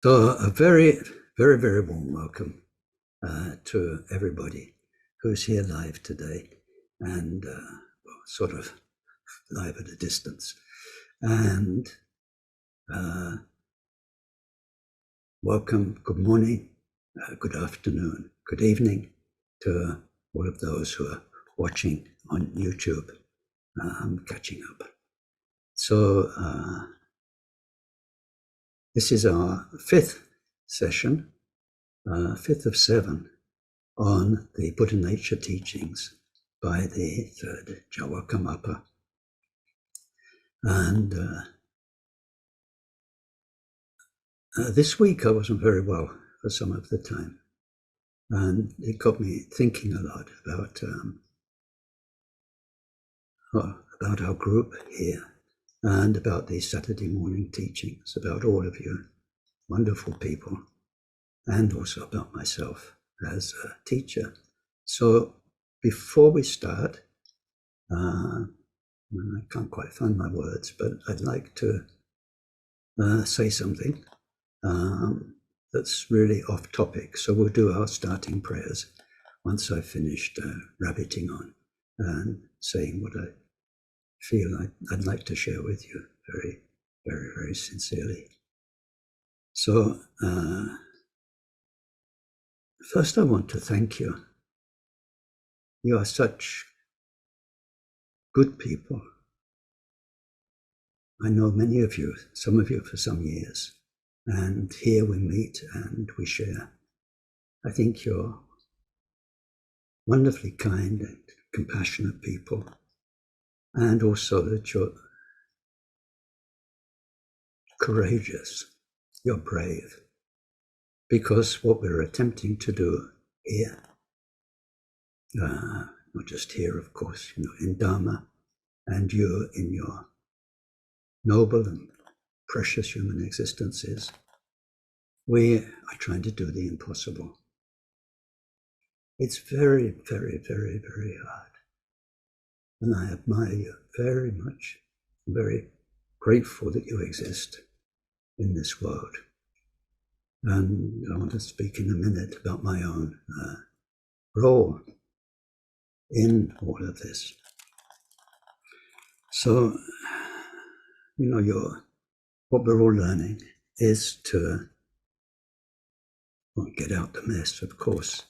So a very, very, very warm welcome to everybody who's here live today and sort of live at a distance. And welcome, good morning, good afternoon, good evening to all of those who are watching on YouTube. I'm catching up. So this is our fifth session, fifth of 7 on the Buddha Nature teachings by the IIIrd Gyalwa Karmapa. And this week I wasn't very well for some of the time, and it got me thinking a lot about our group here and about these Saturday morning teachings, about all of you wonderful people, and also about myself as a teacher. So before we start, I can't quite find my words, but I'd like to say something that's really off topic. So we'll do our starting prayers once I've finished rabbiting on and saying what I feel I'd like to share with you very, very, very sincerely. So first I want to thank you. You are such good people. I know many of you, some of you for some years, and here we meet and we share. I think you're wonderfully kind and compassionate people, and also that you're courageous, you're brave, because what we're attempting to do here, not just here, of course, in Dharma, and you in your noble and precious human existences, we are trying to do the impossible. It's very, very, very, very hard. And I admire you very much. I'm very grateful that you exist in this world. And I want to speak in a minute about my own role in all of this. So, what we're all learning is to get out the mess, of course,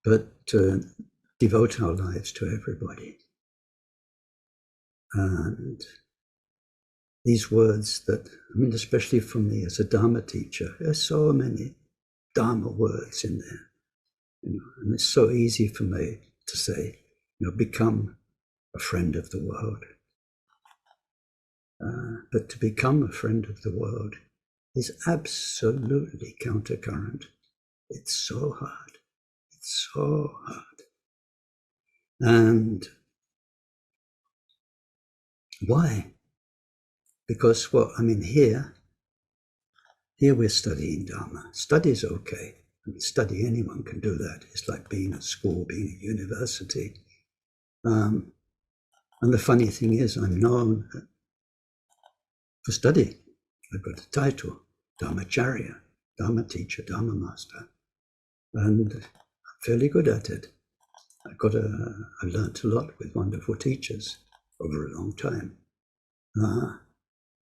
but to devote our lives to everybody. And these words that, especially for me as a Dharma teacher, there's so many Dharma words in there, and it's so easy for me to say, become a friend of the world. But to become a friend of the world is absolutely countercurrent. It's so hard. It's so hard. And why? Because, here we're studying Dharma. Study's okay. Study, anyone can do that. It's like being at school, being at university. And the funny thing is, I'm known for study. I've got a title, Dharmacharya, Dharma teacher, Dharma master. And I'm fairly good at it. I've learnt a lot with wonderful teachers over a long time.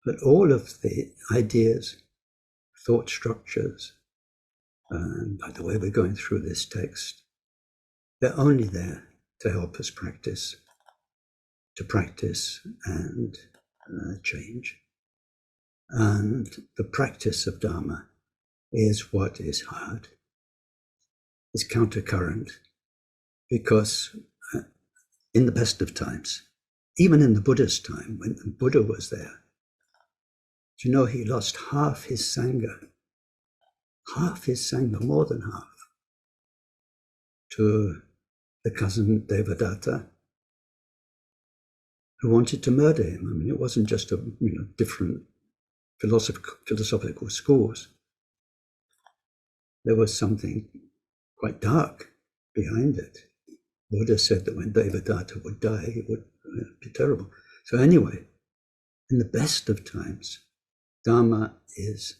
But all of the ideas, thought structures, and by the way we're going through this text, they're only there to help us practice and change. And the practice of Dharma is what is hard, is countercurrent, because in the best of times, even in the Buddha's time, when the Buddha was there, he lost half his Sangha, more than half, to the cousin Devadatta, who wanted to murder him. It wasn't just different philosophical schools. There was something quite dark behind it. Buddha said that when Devadatta would die, it would be terrible. So anyway, in the best of times, Dharma is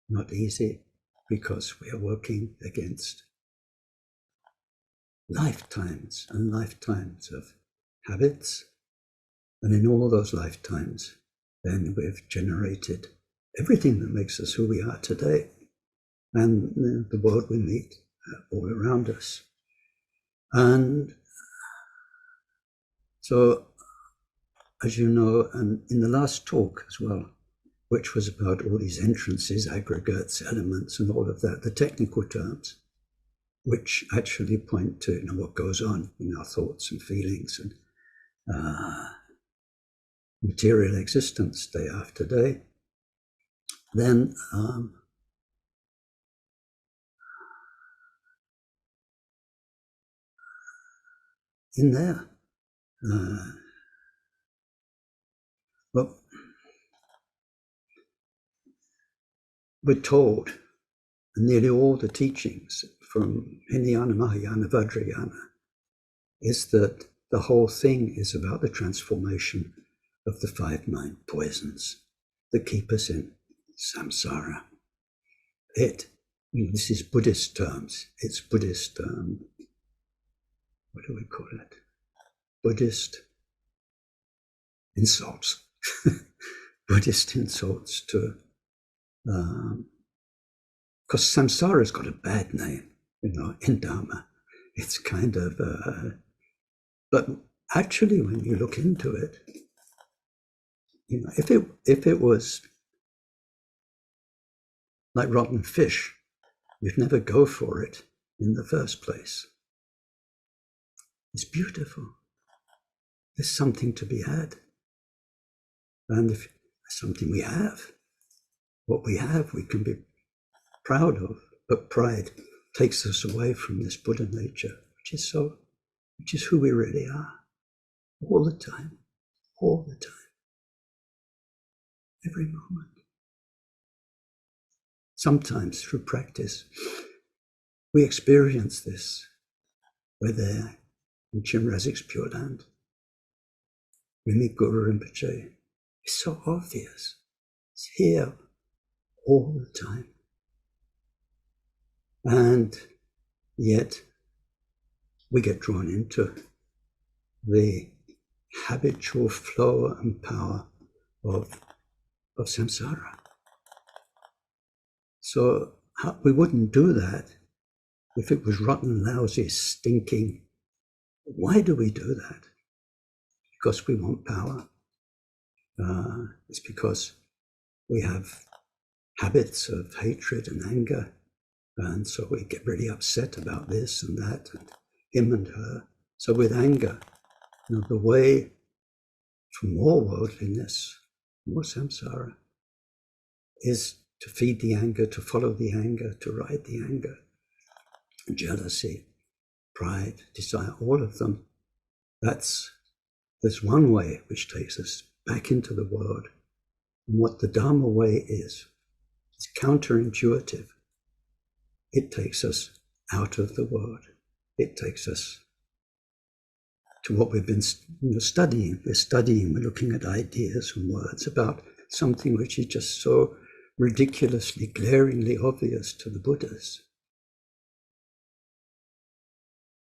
not easy, because we are working against lifetimes and lifetimes of habits. And in all those lifetimes, then we've generated everything that makes us who we are today, and the world we meet all around us. And so, as you know, and in the last talk as well, which was about all these entrances, aggregates, elements, and all of that, the technical terms, which actually point to what goes on in our thoughts and feelings and material existence day after day, then in there, well, we're told, and nearly all the teachings from Hinayana, Mahayana, Vajrayana, is that the whole thing is about the transformation of the 5 mind poisons that keep us in samsara. This is Buddhist terms. It's Buddhist, what do we call it? Buddhist insults. Buddhist insults to, because samsara's got a bad name, in Dharma. It's kind of, but actually when you look into it, if it was like rotten fish, you'd never go for it in the first place. It's beautiful. There's something to be had. And if there's something we have, what we have, we can be proud of, but pride takes us away from this Buddha nature, which is who we really are, all the time, every moment. Sometimes through practice, we experience this. We're there in Chinrazik's Pure Land. We meet Guru Rinpoche. It's so obvious. It's here all the time. And yet we get drawn into the habitual flow and power of samsara. So we wouldn't do that if it was rotten, lousy, stinking. Why do we do that? Because we want power. It's because we have habits of hatred and anger, and so we get really upset about this and that, and him and her. So with anger, the way for more worldliness, more samsara, is to feed the anger, to follow the anger, to ride the anger. Jealousy, pride, desire, all of them. There's one way which takes us back into the world. And what the Dharma way is, it's counterintuitive. It takes us out of the world. It takes us to what we've been studying. We're looking at ideas and words about something which is just so ridiculously, glaringly obvious to the Buddhas.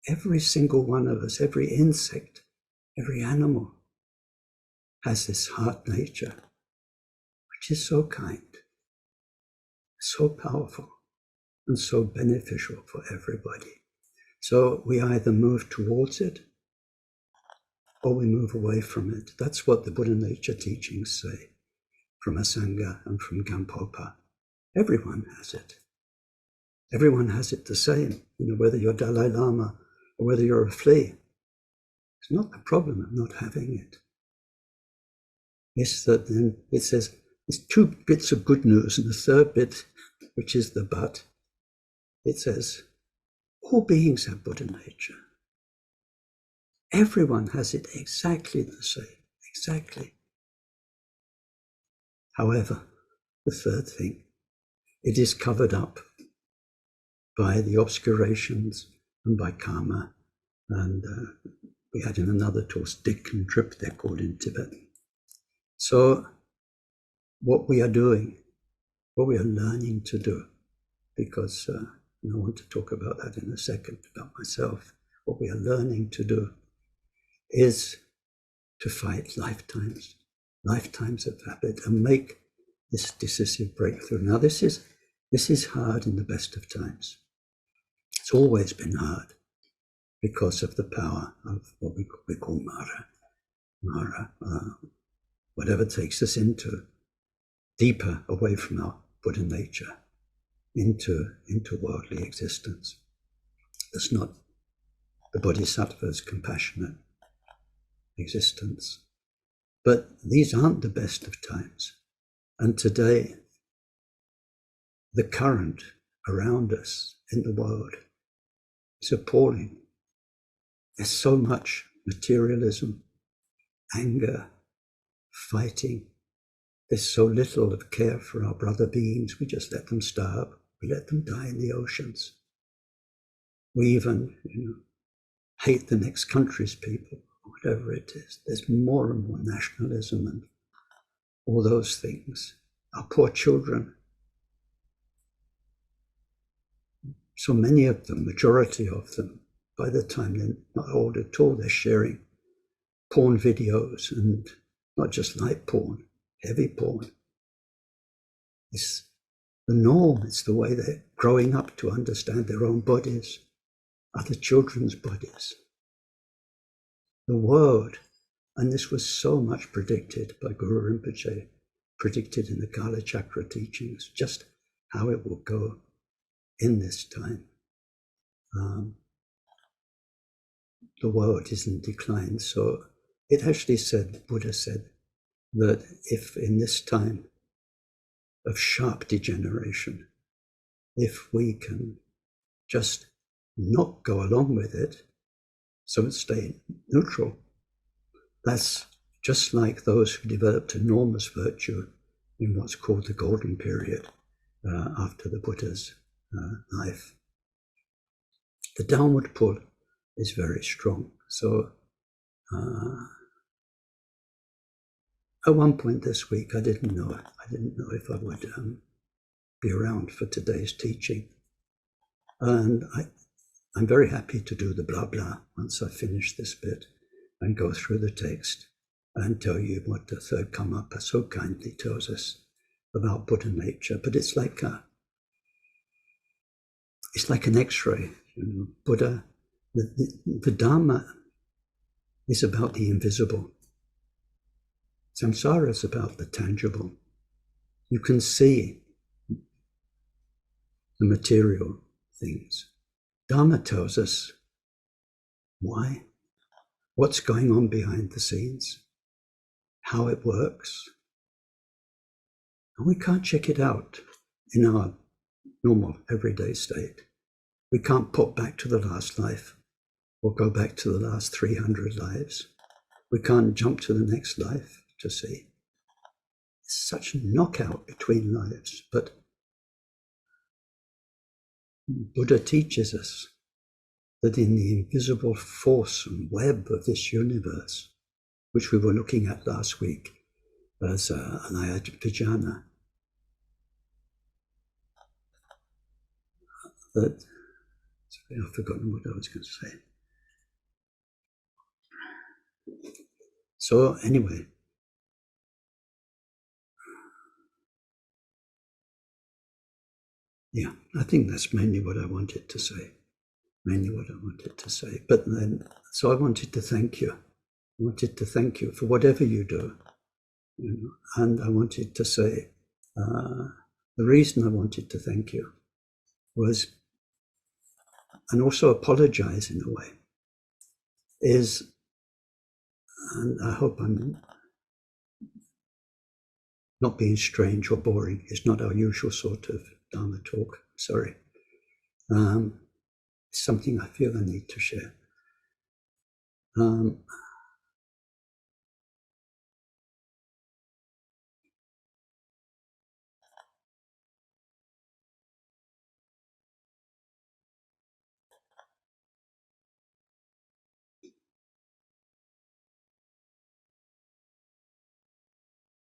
Every single one of us, every insect, every animal has this heart nature, which is so kind, so powerful, and so beneficial for everybody. So we either move towards it or we move away from it. That's what the Buddha nature teachings say from Asanga and from Gampopa. Everyone has it. Everyone has it the same, whether you're Dalai Lama or whether you're a flea. It's not the problem of not having it. It's that then it says, there's 2 bits of good news, and the third bit, which is the but, it says, all beings have Buddha nature. Everyone has it exactly the same, exactly. However, the third thing, it is covered up by the obscurations and by karma. And we had in another talk, stick and drip, they're called in Tibet. So what we are doing what we are learning to do, because I want to talk about that in a second, about myself. What we are learning to do is to fight lifetimes of habit and make this decisive breakthrough. Now, this is hard in the best of times. It's always been hard because of the power of what we call Mara, whatever takes us into deeper, away from our Buddha nature, into worldly existence. It's not the Bodhisattva's compassionate existence. But these aren't the best of times. And today, the current around us in the world is appalling. There's so much materialism, anger, fighting. There's so little of care for our brother beings. We just let them starve. We let them die in the oceans. We even, hate the next country's people, whatever it is. There's more and more nationalism and all those things. Our poor children, so many of them, majority of them, by the time they're not old at all, they're sharing porn videos, and not just light porn, heavy porn. It's the norm. It's the way they're growing up to understand their own bodies, other children's bodies. The world, and this was so much predicted by Guru Rinpoche, predicted in the Kala Chakra teachings, just how it will go in this time. The world is in decline. So it actually said, Buddha said, that if in this time of sharp degeneration, if we can just not go along with it, so it stay neutral, that's just like those who developed enormous virtue in what's called the golden period after the Buddha's life. The downward pull is very strong. So at one point this week, I didn't know if I would be around for today's teaching. And I'm very happy to do the blah blah once I finish this bit and go through the text and tell you what the third Karmapa so kindly tells us about Buddha nature. But it's like an X-ray. Buddha, the Dharma is about the invisible. Samsara is about the tangible. You can see the material things. Dharma tells us why, what's going on behind the scenes, how it works. And we can't check it out in our normal everyday state. We can't pop back to the last life or go back to the last 300 lives. We can't jump to the next life to see. It's such a knockout between lives. But Buddha teaches us that in the invisible force and web of this universe, which we were looking at last week as IIIrd Vijnana, that, sorry, I've forgotten what I was going to say. So anyway, yeah, I think that's mainly what I wanted to say. But then, so I wanted to thank you. I wanted to thank you for whatever you do. And I wanted to say, the reason I wanted to thank you was, and also apologize in a way, is, and I hope I'm not being strange or boring. It's not our usual sort of Dharma talk, sorry. It's something I feel I need to share.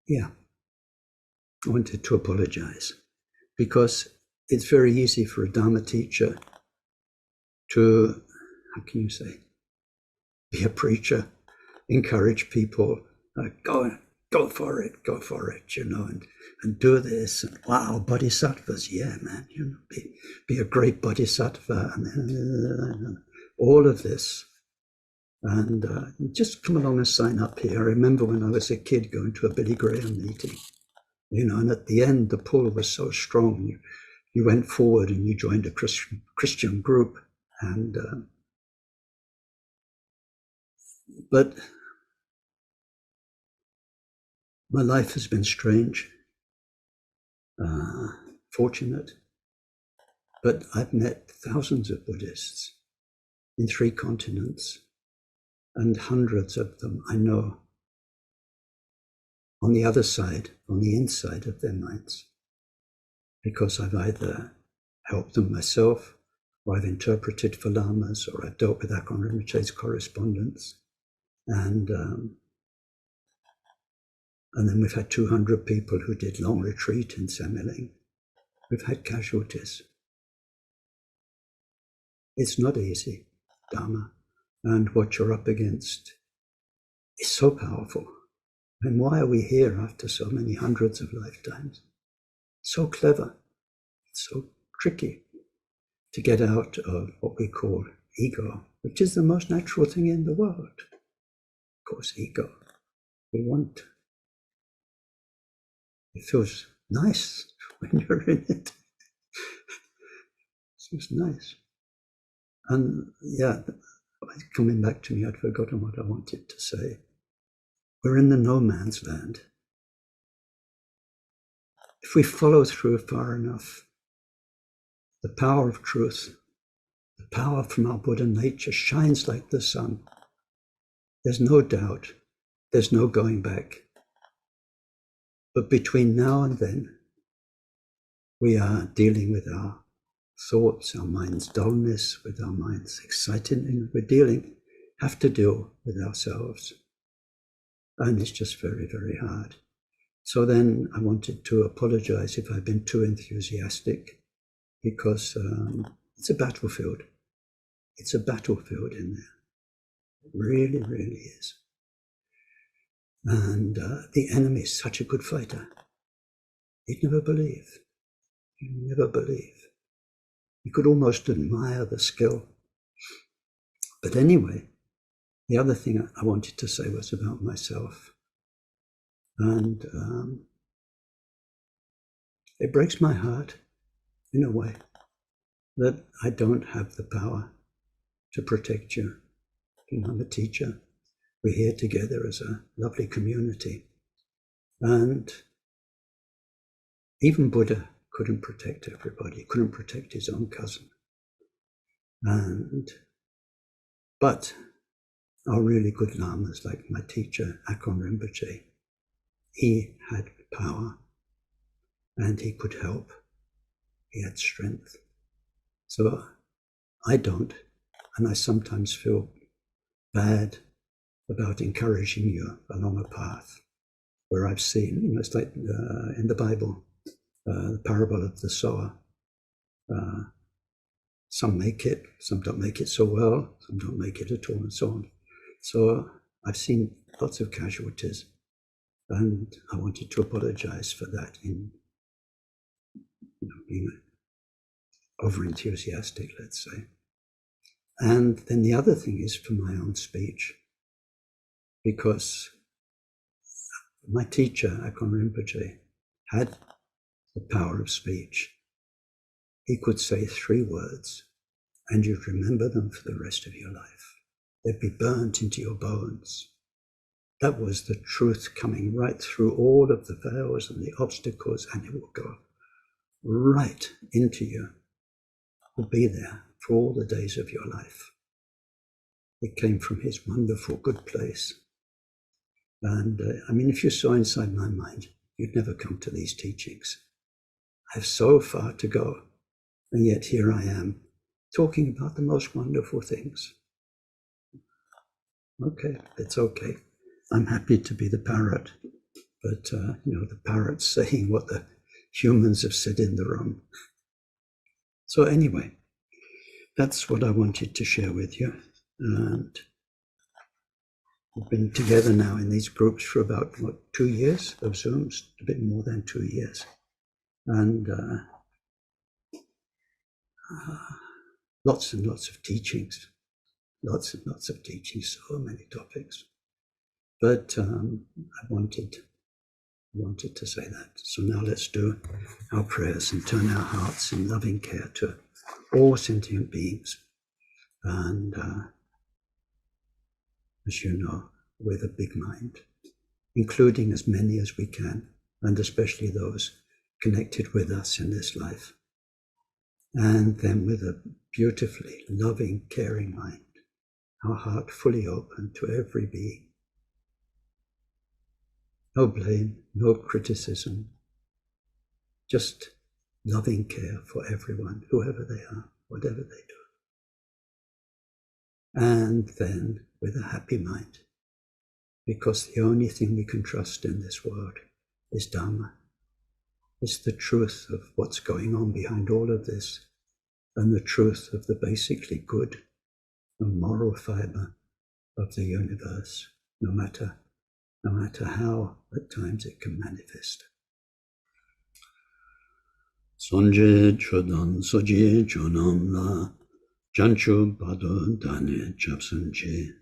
Yeah, I wanted to apologize. because it's very easy for a Dharma teacher to, how can you say, be a preacher, encourage people, go for it, and do this. And wow, bodhisattvas, yeah, man, be a great bodhisattva, and all of this. And just come along and sign up here. I remember when I was a kid going to a Billy Graham meeting, and at the end, the pull was so strong. You went forward and you joined a Christian group. And but my life has been strange, fortunate, but I've met thousands of Buddhists in 3 continents, and hundreds of them I know on the other side, on the inside of their minds, because I've either helped them myself, or I've interpreted for lamas, or I've dealt with Akon Rinpoche's correspondence. And then we've had 200 people who did long retreat in Samiling. We've had casualties. It's not easy, Dharma. And what you're up against is so powerful. And why are we here after so many hundreds of lifetimes? So clever, it's so tricky to get out of what we call ego, which is the most natural thing in the world. Of course, ego. We want. It feels nice when you're in it. It feels nice. And yeah, coming back to me, I'd forgotten what I wanted to say. We're in the no man's land. If we follow through far enough, the power of truth, the power from our Buddha nature shines like the sun. There's no doubt, there's no going back. But between now and then, we are dealing with our thoughts, our mind's dullness, with our mind's excitement. Have to deal with ourselves. And it's just very, very hard. So then I wanted to apologize if I've been too enthusiastic, because it's a battlefield. It's a battlefield in there. It really, really is. And the enemy is such a good fighter. You'd never believe. You'd never believe. You could almost admire the skill. But anyway, the other thing I wanted to say was about myself. And it breaks my heart, in a way, that I don't have the power to protect you. I'm a teacher. We're here together as a lovely community. And even Buddha couldn't protect everybody, couldn't protect his own cousin. But our really good lamas, like my teacher, Akon Rinpoche, he had power and he could help. He had strength. So I don't, and I sometimes feel bad about encouraging you along a path where I've seen, it's like in the Bible, the parable of the sower. Some make it, some don't make it so well, some don't make it at all, and so on. So I've seen lots of casualties, and I wanted to apologize for that in being over-enthusiastic, let's say. And then the other thing is for my own speech, because my teacher, Akon Rinpoche, had the power of speech. He could say 3 words and you'd remember them for the rest of your life. They'd be burnt into your bones. That was the truth coming right through all of the veils and the obstacles, and it will go right into you. It will be there for all the days of your life. It came from his wonderful good place. And if you saw inside my mind, you'd never come to these teachings. I have so far to go, and yet here I am, talking about the most wonderful things. Okay, it's okay. I'm happy to be the parrot, but the parrot's saying what the humans have said in the room. So anyway, that's what I wanted to share with you. And we've been together now in these groups for about, 2 years of Zooms, a bit more than 2 years. And lots and lots of teachings, lots and lots of teachings, so many topics. But I wanted to say that. So now let's do our prayers and turn our hearts in loving care to all sentient beings. And as you know, with a big mind, including as many as we can, and especially those connected with us in this life. And then with a beautifully loving, caring mind, our heart fully open to every being. No blame, no criticism, just loving care for everyone, whoever they are, whatever they do. And then with a happy mind, because the only thing we can trust in this world is Dharma. It's the truth of what's going on behind all of this, and the truth of the basically good and moral fiber of the universe, no matter how at times it can manifest. Sonje chodan soje chonam la janchu bado dane chapsanje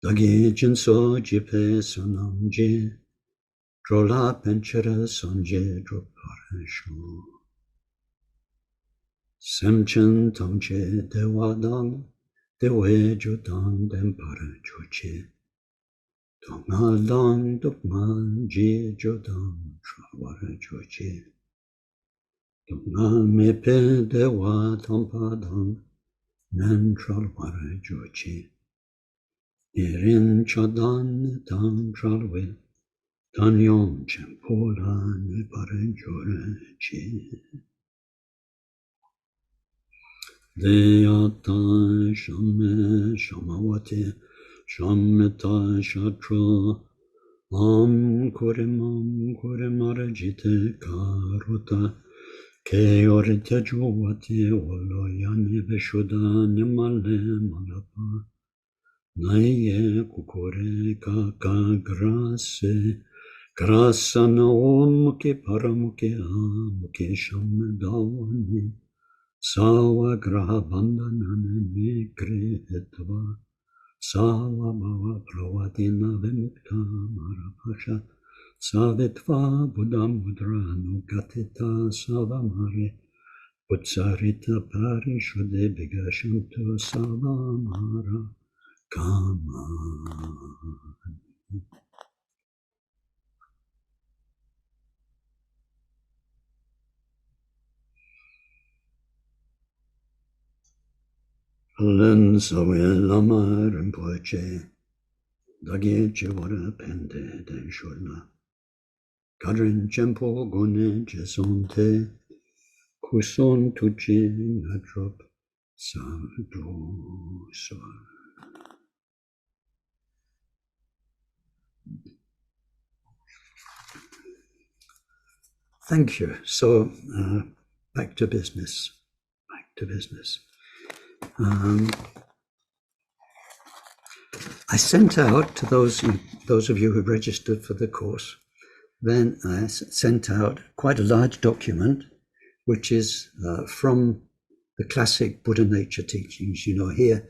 dagi jinso jipe sonamje drola penchera sonje droparasho semchen tamche dewadang dewe judan dempara choche Dongal dang dukman je jodam trawara choche. Dongal mepe dewa tampadang nan trawara choche. Nerin chadan tam tralwe tan yom chempola nipara choche. Deyata shame shamawate Shammeta Shatra Kurimara Karuta Keorita Juvati Oloyani Veshuda Nimale Malapa Naye Kukure Kaka Grasana Omuke Paramuke Amuke Shammedawani Sawa Graha Bandhanane Mikre Etva Sava Bhava Pravadina Vimukta Marapasha Savitva Buddha Mudra Nugatita Savamare Utsarita Parishuddhe Bigashantu Savamara Kama. Len Sawe Lama Rinpoche Dagi Chivara Pende Den Shurna Kadrin Chempo Gune Jesonte Kuson Tuchi Nadrop Sadhu Sor. Thank you. So back to business. I sent out to those of you who registered for the course, then I sent out quite a large document, which is from the classic Buddha nature teachings. You know, here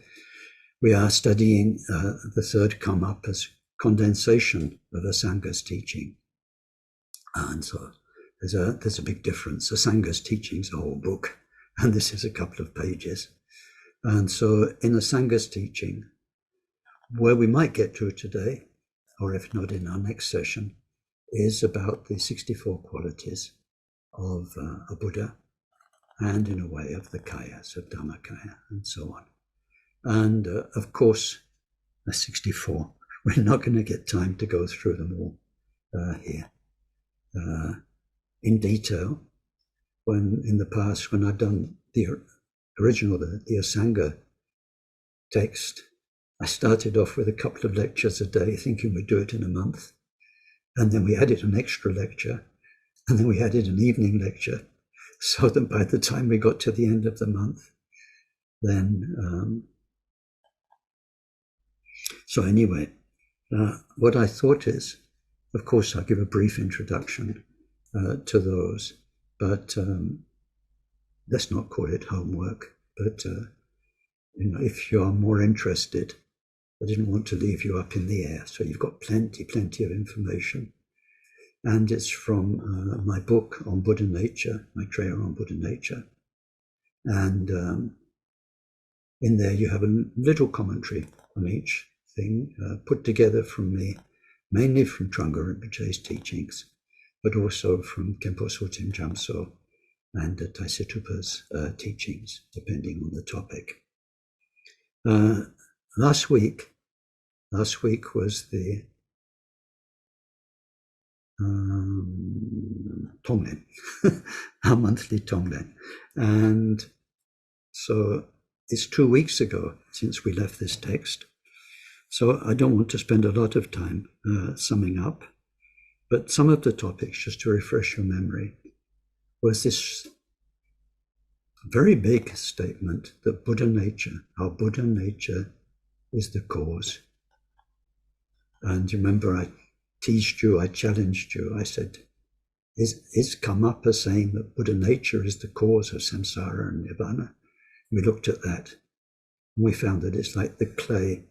we are studying the third Karmapa's condensation of a Sangha's teaching. And so there's a big difference. The Sangha's teaching is a whole book, and this is a couple of pages. And so in the Sangha's teaching, where we might get to today, or if not in our next session, is about the 64 qualities of a Buddha, and in a way of the Kayas, of Dhammakaya, and so on. And of course, the 64, we're not going to get time to go through them all here in detail. When in the past, when I've done the original, the Asanga text, I started off with a couple of lectures a day, thinking we'd do it in a month. And then we added an extra lecture. And then we added an evening lecture, so that by the time we got to the end of the month, then, so anyway, what I thought is, of course, I'll give a brief introduction to those, but let's not call it homework. But if you are more interested, I didn't want to leave you up in the air. So you've got plenty of information. And it's from my book on Buddha nature, my trailer on Buddha nature. And in there you have a little commentary on each thing, put together from me, mainly from Trungpa Rinpoche's teachings, but also from Khenpo Sotim Jamso and Taisitupa's teachings, depending on the topic. Last week was the Tonglen, our monthly Tonglen. And so it's 2 weeks ago since we left this text. So I don't want to spend a lot of time summing up, but some of the topics, just to refresh your memory, was this very big statement that Buddha nature, our Buddha nature is the cause. And remember, I teased you, I challenged you, I said, is Karmapa saying that Buddha nature is the cause of samsara and nirvana? We looked at that, and we found that it's like the clay,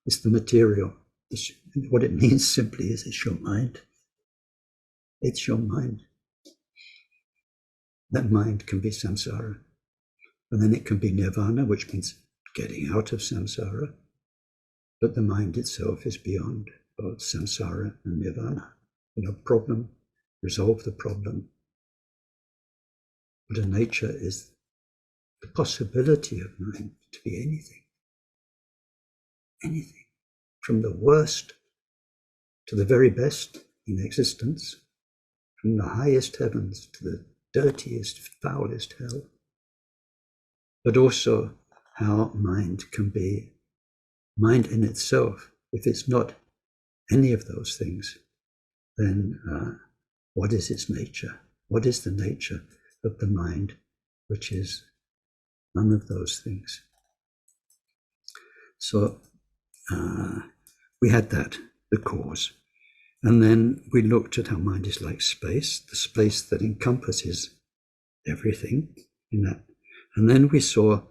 it's the material. What it means simply is it's your mind. It's your mind. That mind can be samsara. And then it can be nirvana, which means getting out of samsara. But the mind itself is beyond both samsara and nirvana. Problem, resolve the problem. Buddha nature is the possibility of mind to be anything. Anything. From the worst to the very best in existence, from the highest heavens to the dirtiest, foulest hell. But also how mind can be mind in itself. If it's not any of those things, then what is its nature? What is the nature of the mind, which is none of those things? So we had that, the cause. And then we looked at how mind is like space, the space that encompasses everything in that. And then we saw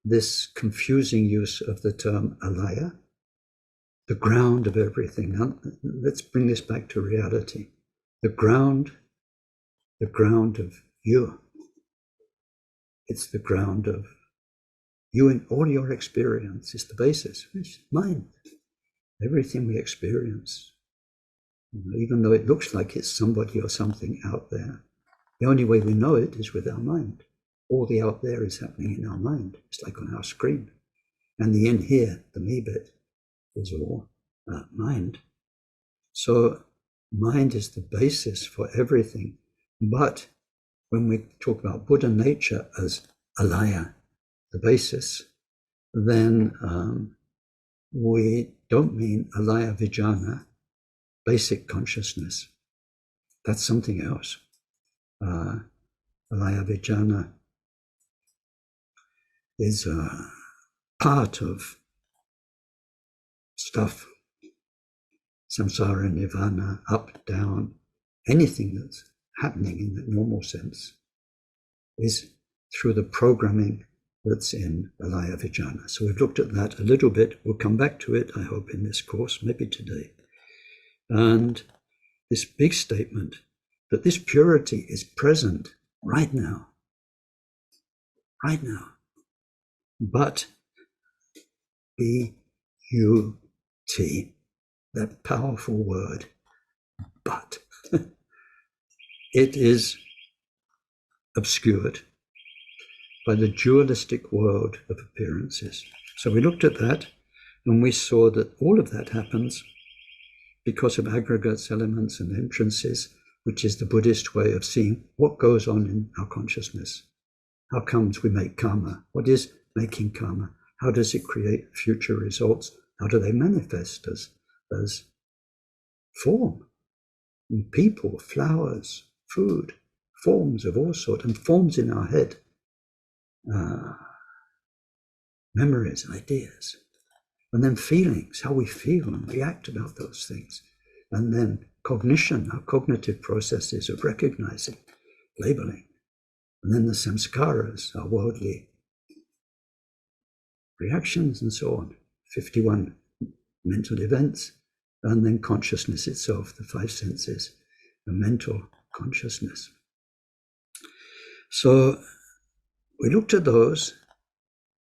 this confusing use of the term alaya, the ground of everything. Now, let's bring this back to reality. The ground of you. It's the ground of you in all your experience. It's the basis. It's mind. Everything we experience, even though it looks like it's somebody or something out there, the only way we know it is with our mind. All the out there is happening in our mind. It's like on our screen. And the in here, the me bit, is all mind. So mind is the basis for everything. But when we talk about Buddha nature as alaya, the basis, then we don't mean alaya vijnana, basic consciousness. That's something else. Alaya vijnana is a part of stuff, samsara, nirvana, up, down, anything that's happening in the normal sense is through the programming that's in alaya vijnana. So we've looked at that a little bit. We'll come back to it, I hope, in this course, maybe today. And this big statement that this purity is present right now, but B-U-T, that powerful word, but. It is obscured by the dualistic world of appearances. So we looked at that, and we saw that all of that happens because of aggregates, elements, and entrances, which is the Buddhist way of seeing what goes on in our consciousness. How comes we make karma? What is making karma? How does it create future results? How do they manifest as form? In people, flowers, food, forms of all sorts, and forms in our head, memories, ideas, and then feelings, how we feel and react about those things, and then cognition, our cognitive processes of recognizing, labeling, and then the samskaras, our worldly reactions, and so on, 51 mental events, and then consciousness itself, the five senses, the mental consciousness. So we looked at those,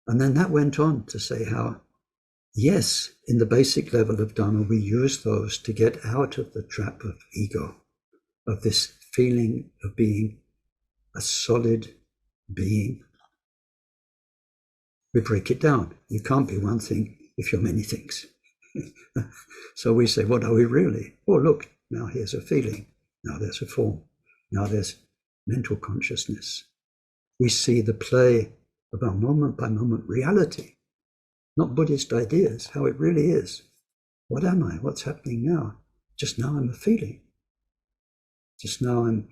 and then that went on to say how, yes, in the basic level of Dharma, we use those to get out of the trap of ego, of this feeling of being a solid being. We break it down. You can't be one thing if you're many things. So we say, what are we really? Oh, look, now here's a feeling. Now there's a form. Now there's mental consciousness. We see the play of our moment by moment reality, not Buddhist ideas, how it really is. What am I? What's happening now? Just now I'm a feeling. Just now I'm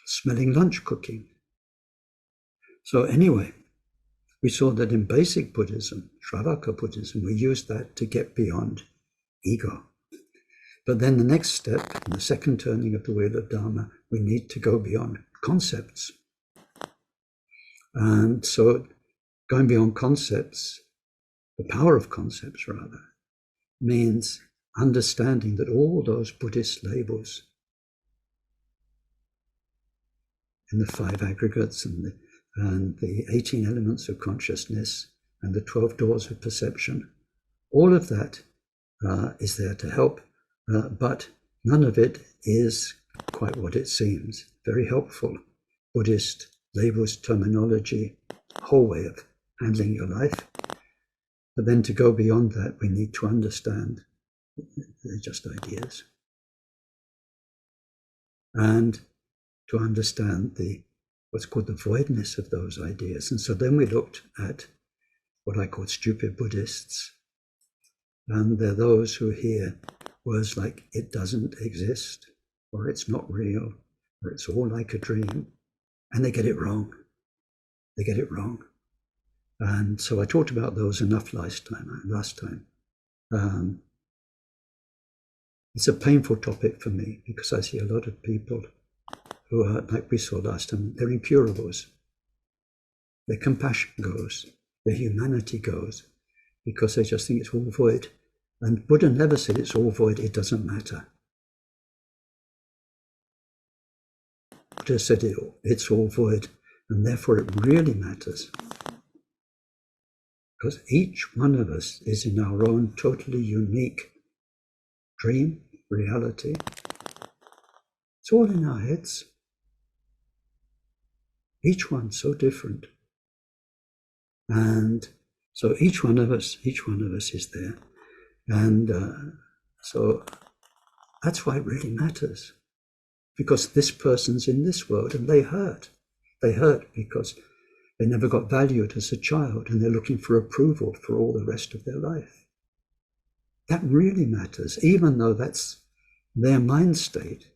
smelling lunch cooking. So anyway, we saw that in basic Buddhism, Shravaka Buddhism, we use that to get beyond ego. But then the next step, in the second turning of the wheel of Dharma, we need to go beyond concepts. And so going beyond concepts, the power of concepts rather, means understanding that all those Buddhist labels in the five aggregates and the 18 elements of consciousness and the 12 doors of perception, all of that is there to help, but none of it is quite what it seems. Very helpful Buddhist labels, terminology, whole way of handling your life. But then to go beyond that, we need to understand they're just ideas. And to understand what's called the voidness of those ideas. And so then we looked at what I call stupid Buddhists. And they're those who hear words like, it doesn't exist, or it's not real, or it's all like a dream. And they get it wrong. They get it wrong. And so I talked about those enough last time. It's a painful topic for me because I see a lot of people who are, like we saw last time, they're incurables. Their compassion goes, their humanity goes, because they just think it's all void. And Buddha never said it's all void, it doesn't matter. Buddha said it's all void, and therefore it really matters. Because each one of us is in our own totally unique dream, reality. It's all in our heads. Each one so different. And so each one of us is there. And so that's why it really matters. Because this person's in this world and they hurt. They hurt because they never got valued as a child and they're looking for approval for all the rest of their life. That really matters, even though that's their mind state,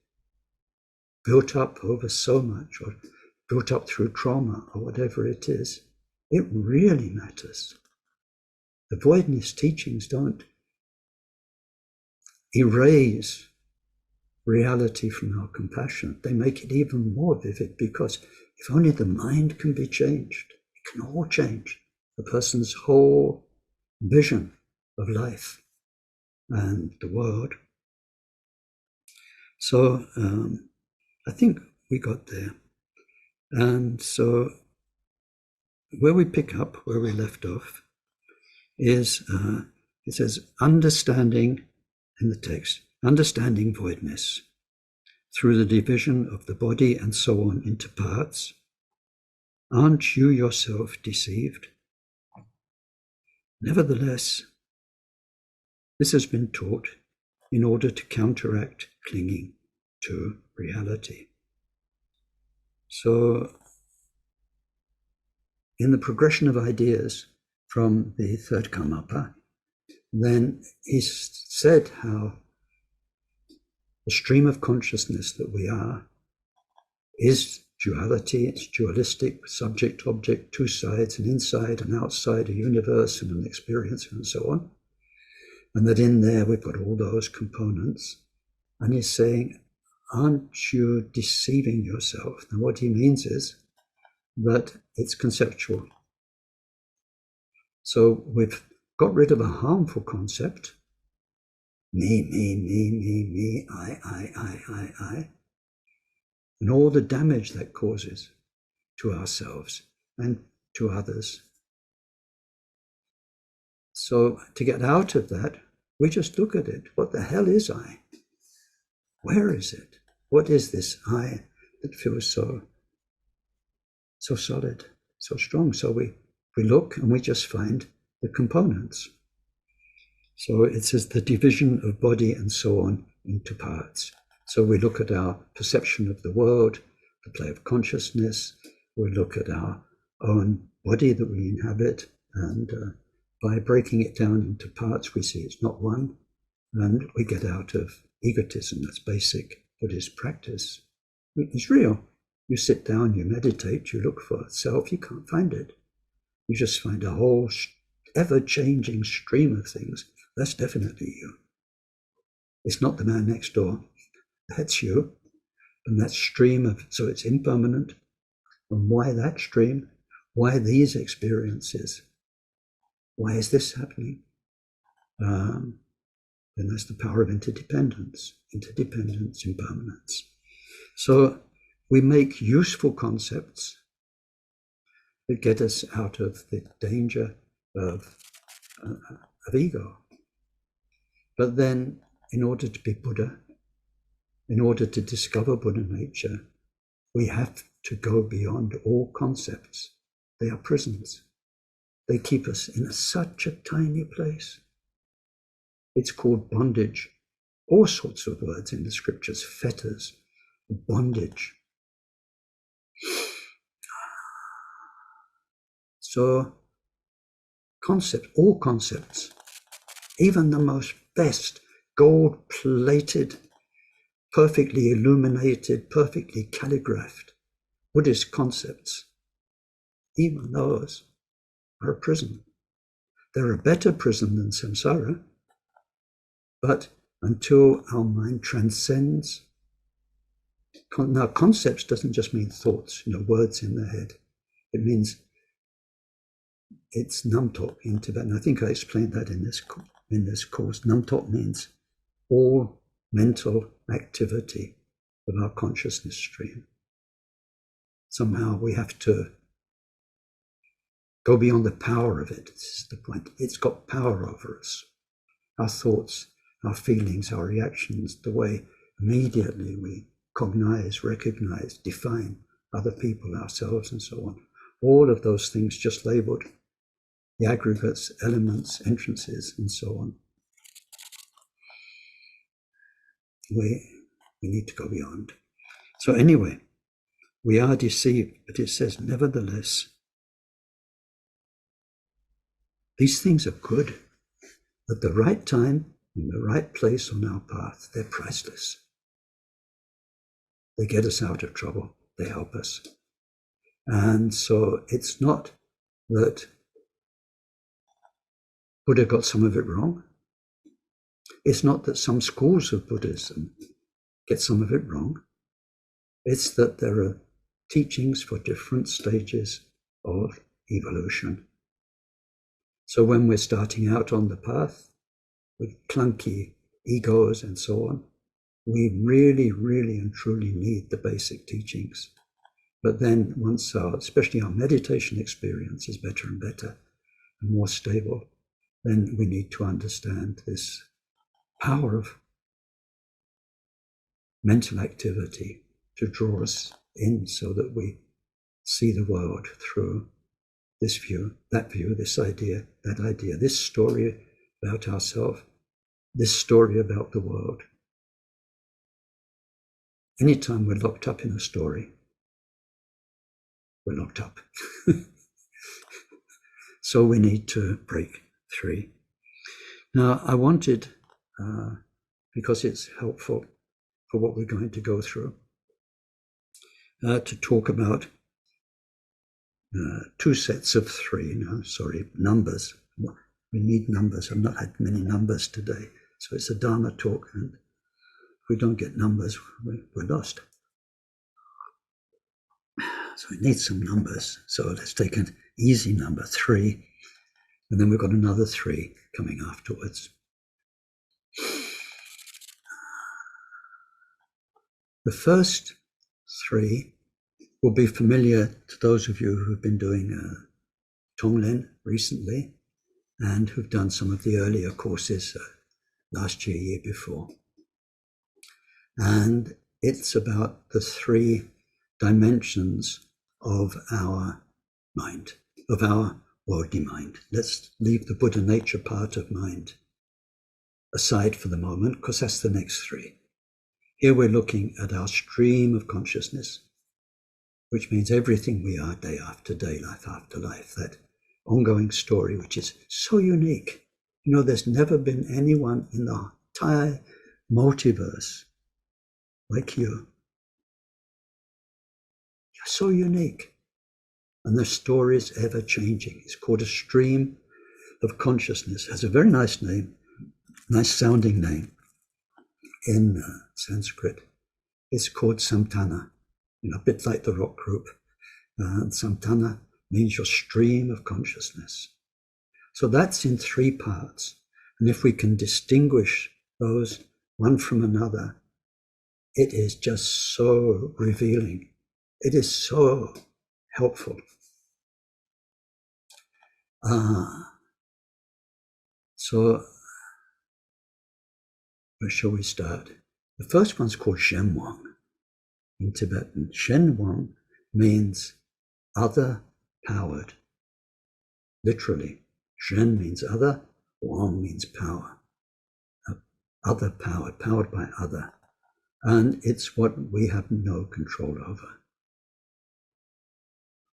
built up over so much, or built up through trauma, or whatever it is. It really matters. The voidness teachings don't erase reality from our compassion. They make it even more vivid, because if only the mind can be changed, it can all change. A person's whole vision of life and the world. So I think we got there. And so where we pick up, where we left off, is it says, understanding, in the text, understanding voidness through the division of the body and so on into parts. Aren't you yourself deceived? Nevertheless, this has been taught in order to counteract clinging to reality. So, in the progression of ideas from the third Karmapa, then he said how the stream of consciousness that we are is duality. It's dualistic, subject, object, two sides, an inside and outside, a universe and an experience, and so on. And that in there we've got all those components. And he's saying, aren't you deceiving yourself? And what he means is that it's conceptual. So we've got rid of a harmful concept, me, I, and all the damage that causes to ourselves and to others. So to get out of that, we just look at it. What the hell is I? Where is it? What is this I that feels so solid, so strong? So we look and we just find the components. So it says the division of body and so on into parts. So we look at our perception of the world, the play of consciousness. We look at our own body that we inhabit, and by breaking it down into parts, we see it's not one, and we get out of egotism. That's basic Buddhist practice. It's real. You sit down, you meditate, you look for self, you can't find it. You just find a whole ever-changing stream of things. That's definitely you. It's not the man next door. That's you. And that stream of, so it's impermanent. And why that stream? Why these experiences? Why is this happening? Then that's the power of interdependence, impermanence. So we make useful concepts that get us out of the danger of ego. But then, in order to be Buddha, in order to discover Buddha nature, we have to go beyond all concepts. They are prisons. They keep us in such a tiny place. It's called bondage. All sorts of words in the scriptures, fetters, bondage. So all concepts, even the most best gold-plated, perfectly illuminated, perfectly calligraphed Buddhist concepts, even those are a prison. They're a better prison than samsara, but until our mind transcends, now concepts doesn't just mean thoughts, words in the head. It means it's namtok in Tibetan. I think I explained that in this course. Namtok means all mental activity of our consciousness stream. Somehow we have to go beyond the power of it. This is the point. It's got power over us. Our thoughts, our feelings, our reactions, the way immediately we cognize, recognize, define other people, ourselves, and so on. All of those things just labeled, the aggregates, elements, entrances, and so on. We need to go beyond. So anyway, we are deceived, but it says, nevertheless, these things are good. At the right time, in the right place on our path, they're priceless. They get us out of trouble. They help us. And so it's not that Buddha got some of it wrong. It's not that some schools of Buddhism get some of it wrong. It's that there are teachings for different stages of evolution. So when we're starting out on the path with clunky egos and so on, we really, really and truly need the basic teachings. But then once especially our meditation experience is better and better and more stable, then we need to understand this power of mental activity to draw us in so that we see the world through this view, this idea, that idea, this story about ourselves, this story about the world. Anytime we're locked up in a story, we're locked up. So we need to break free. Now, I wanted, because it's helpful for what we're going to go through, to talk about two sets of three. Numbers. We need numbers. I've not had many numbers today. So it's a Dharma talk, and if we don't get numbers, we're lost. So we need some numbers. So let's take an easy number, 3, and then we've got another 3 coming afterwards. The first 3 will be familiar to those of you who've been doing Tonglen recently and who've done some of the earlier courses last year, year before. And it's about the 3 dimensions of our mind, of our worldly mind. Let's leave the Buddha nature part of mind aside for the moment, because that's the next 3. Here we're looking at our stream of consciousness, which means everything we are day after day, life after life, that ongoing story, which is so unique. You know, there's never been anyone in the entire multiverse like you. You're so unique. And the story is ever changing. It's called a stream of consciousness. It has a very nice name, nice sounding name in Sanskrit. It's called Samtana, a bit like the rock group. Samtana means your stream of consciousness. So that's in 3 parts. And if we can distinguish those one from another, it is just so revealing. It is so helpful. So where shall we start? The first one's called Shenwang in Tibetan. Shenwang means other-powered. Literally, Shen means other, Wang means power. Other-powered, powered by other. And it's what we have no control over.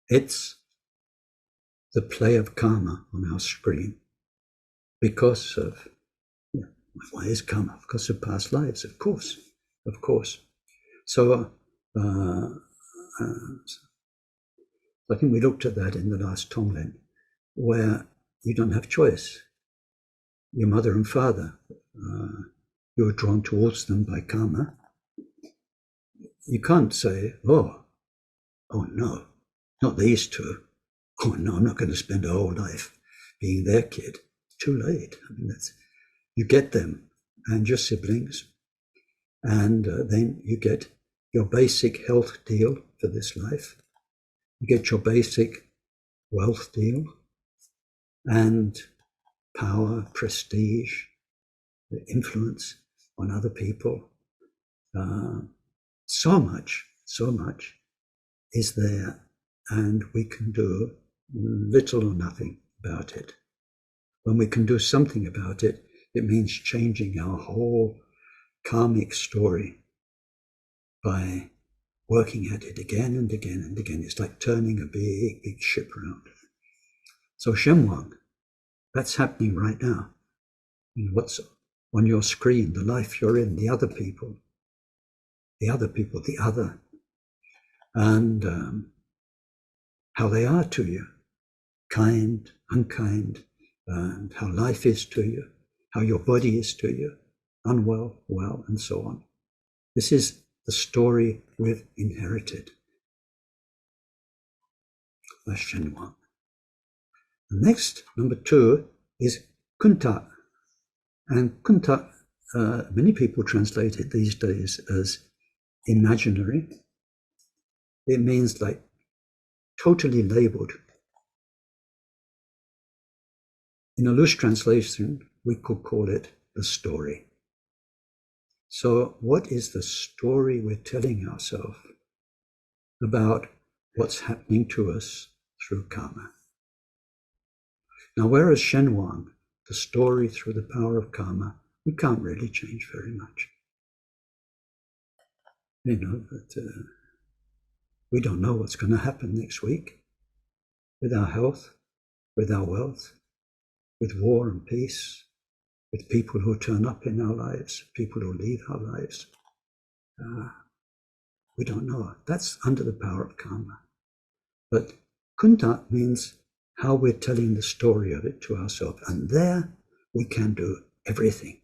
It's the play of karma on our screen because of, why is karma? Because of past lives, of course. So I think we looked at that in the last Tonglen, where you don't have choice. Your mother and father, you were drawn towards them by karma. You can't say, oh no, not these two. Oh no, I'm not going to spend a whole life being their kid. Too late. I mean, you get them and your siblings, and then you get your basic health deal for this life. You get your basic wealth deal and power, prestige, influence on other people. So much is there, and we can do little or nothing about it. When we can do something about it, it means changing our whole karmic story by working at it again and again and again. It's like turning a big ship around. So Shenwang, that's happening right now. What's on your screen, the life you're in, the other people, the other, and how they are to you, kind, unkind, and how life is to you, how your body is to you, unwell, well, and so on. This is the story we've inherited. That's Shenwang. The next, number 2, is Kunta. And Kunta, many people translate it these days as imaginary. It means like totally labeled. In a loose translation, we could call it the story. So what is the story we're telling ourselves about what's happening to us through karma? Now, whereas Shenwang, the story through the power of karma, we can't really change very much. But we don't know what's going to happen next week with our health, with our wealth, with war and peace, with people who turn up in our lives, people who leave our lives. We don't know. That's under the power of karma. But kunta means how we're telling the story of it to ourselves. And there we can do everything.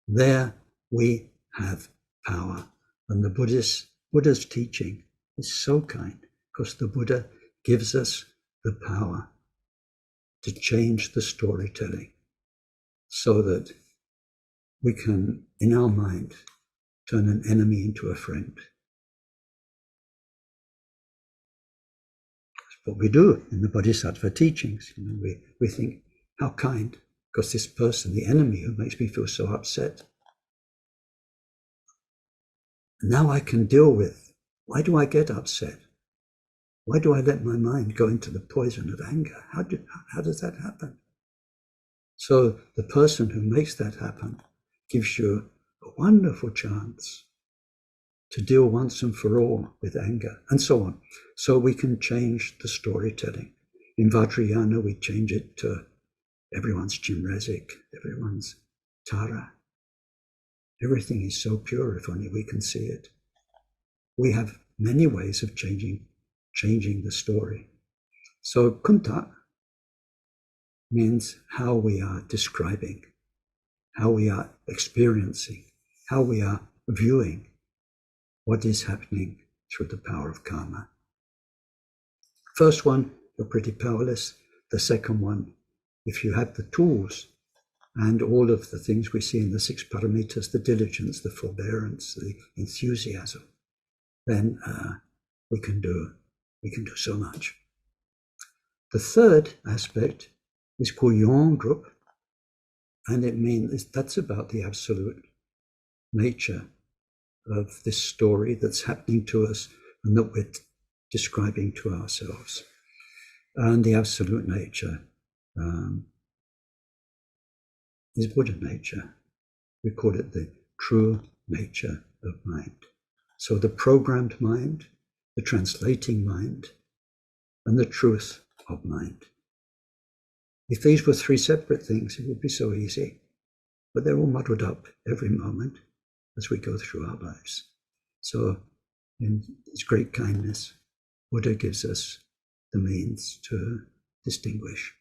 There we have power. And the Buddha's teaching is so kind, because the Buddha gives us the power to change the storytelling so that we can, in our mind, turn an enemy into a friend. That's what we do in the Bodhisattva teachings. We think, how kind, because this person, the enemy who makes me feel so upset, now I can deal with, why do I get upset? Why do I let my mind go into the poison of anger? How does that happen? So the person who makes that happen gives you a wonderful chance to deal once and for all with anger, and so on. So we can change the storytelling. In Vajrayana, we change it to everyone's Chinrezig, everyone's Tara. Everything is so pure if only we can see it. We have many ways of changing the story. So kunta means how we are describing, how we are experiencing, how we are viewing what is happening through the power of karma. First one, you're pretty powerless. The second one, if you have the tools and all of the things we see in the 6 paramitas, the diligence, the forbearance, the enthusiasm, then we can do so much. The third aspect is called Yon group, and it means that's about the absolute nature of this story that's happening to us and that we're describing to ourselves. And the absolute nature is Buddha nature. We call it the true nature of mind. So the programmed mind, the translating mind, and the truth of mind. If these were 3 separate things, it would be so easy. But they're all muddled up every moment as we go through our lives. So in His great kindness, Buddha gives us the means to distinguish.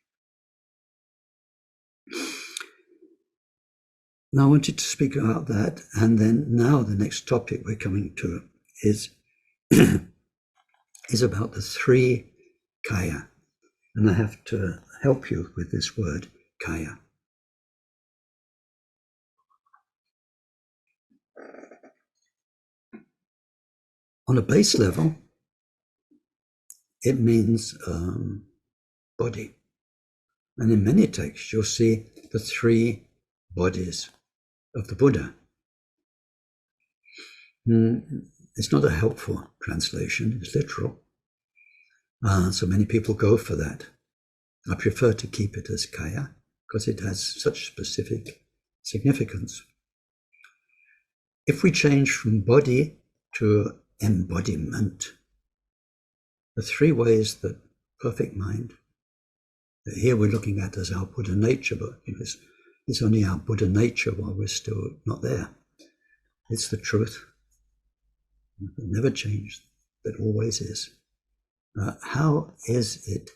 Now I wanted to speak about that, and then now the next topic we're coming to is about the 3 kaya. And I have to help you with this word, kaya. On a base level, it means body. And in many texts, you'll see the 3 bodies of the Buddha. It's not a helpful translation, it's literal. So many people go for that. I prefer to keep it as kaya because it has such specific significance. If we change from body to embodiment, the 3 ways that perfect mind, here we're looking at as our Buddha nature, but it's only our Buddha nature while we're still not there. It's the truth. It never changed. That always is. How is it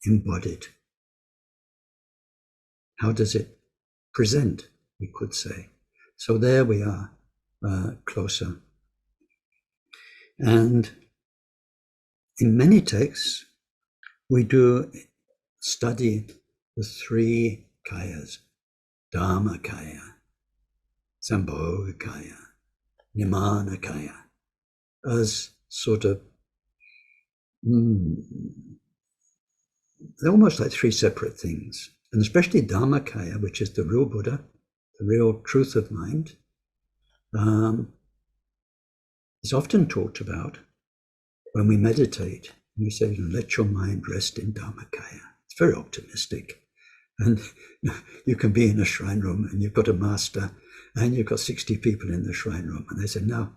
embodied? How does it present, we could say. So there we are, closer. And in many texts, we do study the 3 kayas, Dharmakaya, Sambhogakaya, Nimanakaya, as sort of, they're almost like 3 separate things. And especially Dharmakaya, which is the real Buddha, the real truth of mind, is often talked about when we meditate. We say, let your mind rest in Dharmakaya. It's very optimistic. And you can be in a shrine room and you've got a master and you've got 60 people in the shrine room and they say, now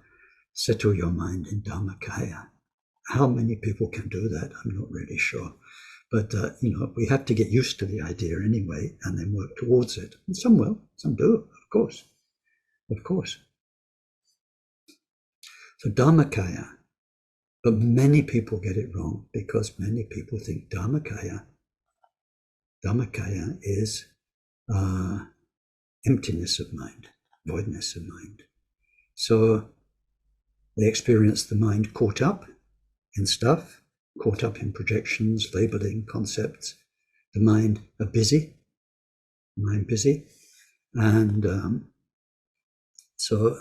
settle your mind in Dharmakaya. How many people can do that? I'm not really sure. But, we have to get used to the idea anyway and then work towards it. And some will, some do, of course. So Dharmakaya, but many people get it wrong because many people think Dharmakaya is emptiness of mind, voidness of mind. So they experience the mind caught up in stuff, caught up in projections, labeling, concepts. The mind busy, and so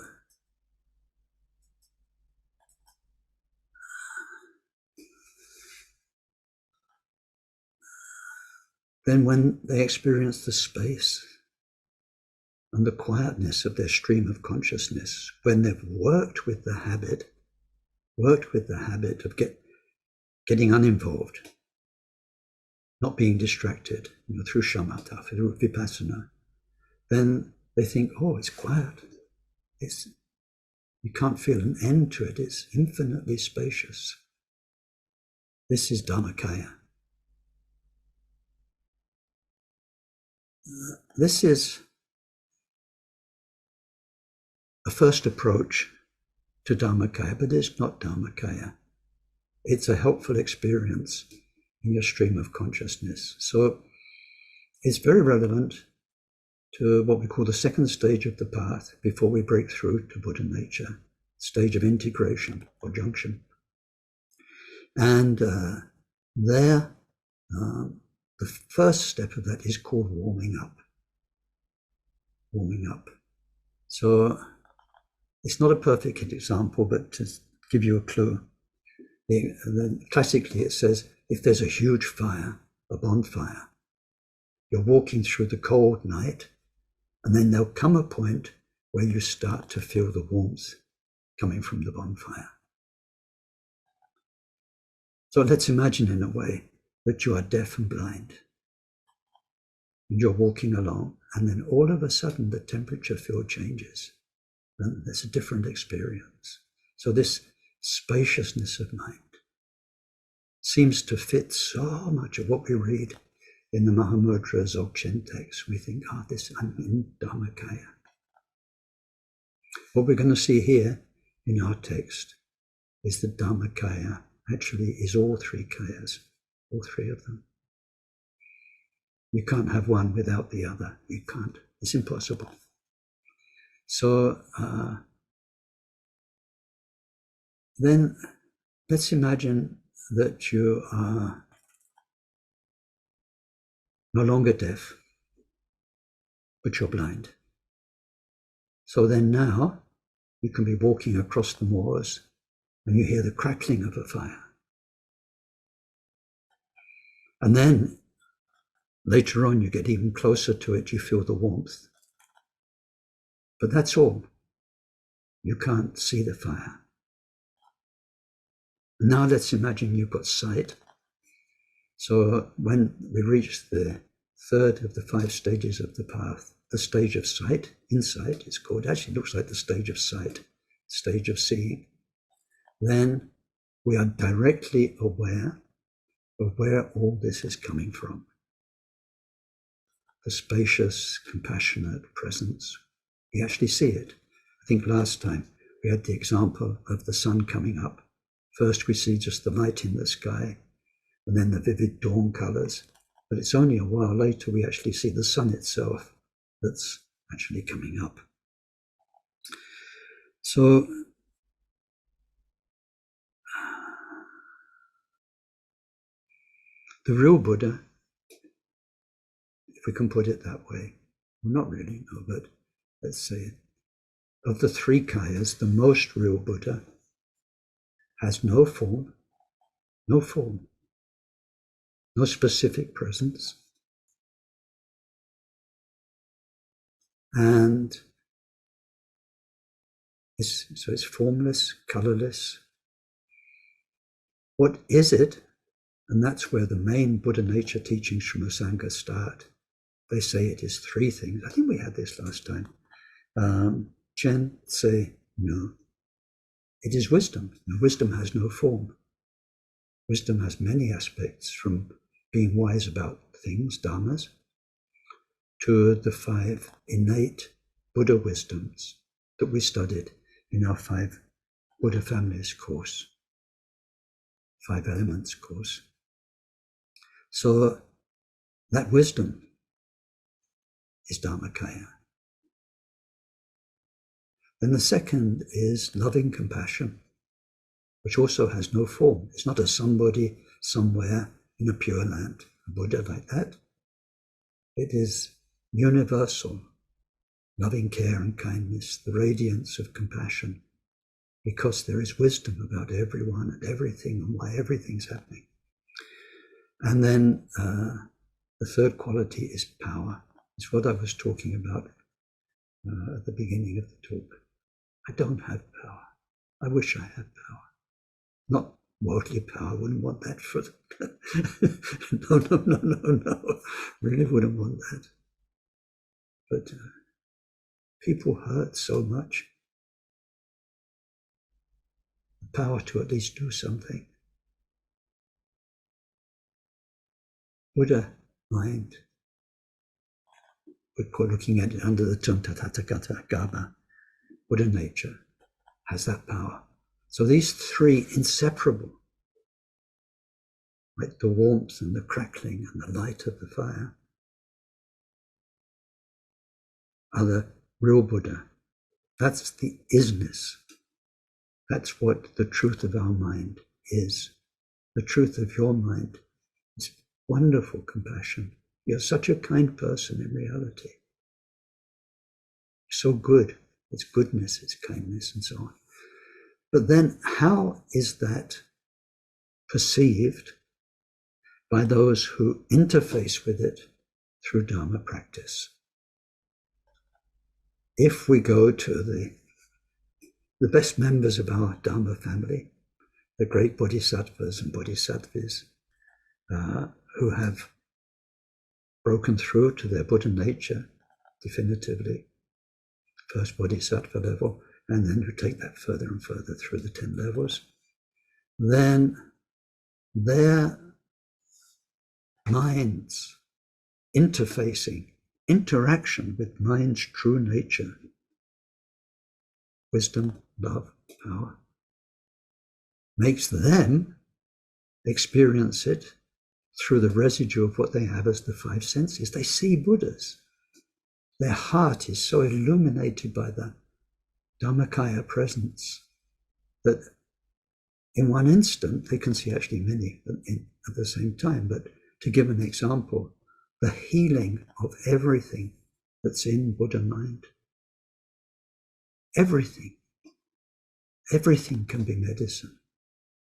then when they experience the space and the quietness of their stream of consciousness, when they've worked with the habit of getting uninvolved, not being distracted, through shamatha, through vipassana, then they think, oh, it's quiet. You can't feel an end to it. It's infinitely spacious. This is Dharmakaya. This is a first approach to Dharmakaya, but it's not Dharmakaya. It's a helpful experience in your stream of consciousness. So it's very relevant to what we call the second stage of the path before we break through to Buddha nature, stage of integration or junction. And the first step of that is called warming up. So it's not a perfect example, but to give you a clue, classically it says, if there's a huge fire, a bonfire, you're walking through the cold night, and then there'll come a point where you start to feel the warmth coming from the bonfire. So let's imagine in a way that you are deaf and blind, and you're walking along, and then all of a sudden the temperature field changes, and there's a different experience. So this spaciousness of mind seems to fit so much of what we read in the Mahamudra Dzogchen text. We think, I'm in Dharmakaya. What we're going to see here in our text is that Dharmakaya actually is all three kayas, all three of them. You can't have one without the other. You can't. It's impossible. So then let's imagine that you are no longer deaf, but you're blind. So then now you can be walking across the moors and you hear the crackling of a fire. And then later on you get even closer to it, you feel the warmth. But that's all. You can't see the fire. Now let's imagine you've got sight. So when we reach the third of the 5 stages of the path, the stage of sight, insight, it's called, actually looks like the stage of sight, stage of seeing. Then we are directly aware of where all this is coming from. The spacious, compassionate presence. We actually see it. I think last time we had the example of the sun coming up. First we see just the light in the sky, and then the vivid dawn colors. But it's only a while later we actually see the sun itself that's actually coming up. So the real Buddha, if we can put it that way, well, not really, no, but let's say it. Of the 3 kayas, the most real Buddha has no form, no specific presence, and it's formless, colorless. What is it? And that's where the main Buddha nature teachings from the Sangha start. They say it is 3 things. I think we had this last time. Chen say no. It is wisdom. Now, wisdom has no form. Wisdom has many aspects, from being wise about things, dharmas, to the 5 innate Buddha wisdoms that we studied in our 5 Buddha Families course, 5 Elements course. So that wisdom is Dharmakaya. Then the second is loving compassion, which also has no form. It's not a somebody somewhere in a pure land, a Buddha like that. It is universal, loving care and kindness, the radiance of compassion, because there is wisdom about everyone and everything and why everything's happening. And then the third quality is power. It's what I was talking about at the beginning of the talk. I don't have power. I wish I had power. Not worldly power, I wouldn't want that for no. Really wouldn't want that. But people hurt so much. The power to at least do something. Buddha mind, we're looking at it under the term Tathagata Gaba. Buddha nature has that power. So these three inseparable, like the warmth and the crackling and the light of the fire, are the real Buddha. That's the isness. That's what the truth of our mind is. The truth of your mind is wonderful compassion. You're such a kind person in reality. So good. It's goodness, it's kindness, and so on. But then how is that perceived by those who interface with it through Dharma practice? If we go to the best members of our Dharma family, the great bodhisattvas and bodhisattvas who have broken through to their Buddha nature definitively, first bodhisattva level, and then who take that further and further through the 10 levels, then their minds interfacing, interaction with mind's true nature, wisdom, love, power, makes them experience it through the residue of what they have as the 5 senses. They see Buddhas. Their heart is so illuminated by the Dharmakaya presence that in one instant they can see actually many at the same time. But to give an example, the healing of everything that's in Buddha mind, everything can be medicine.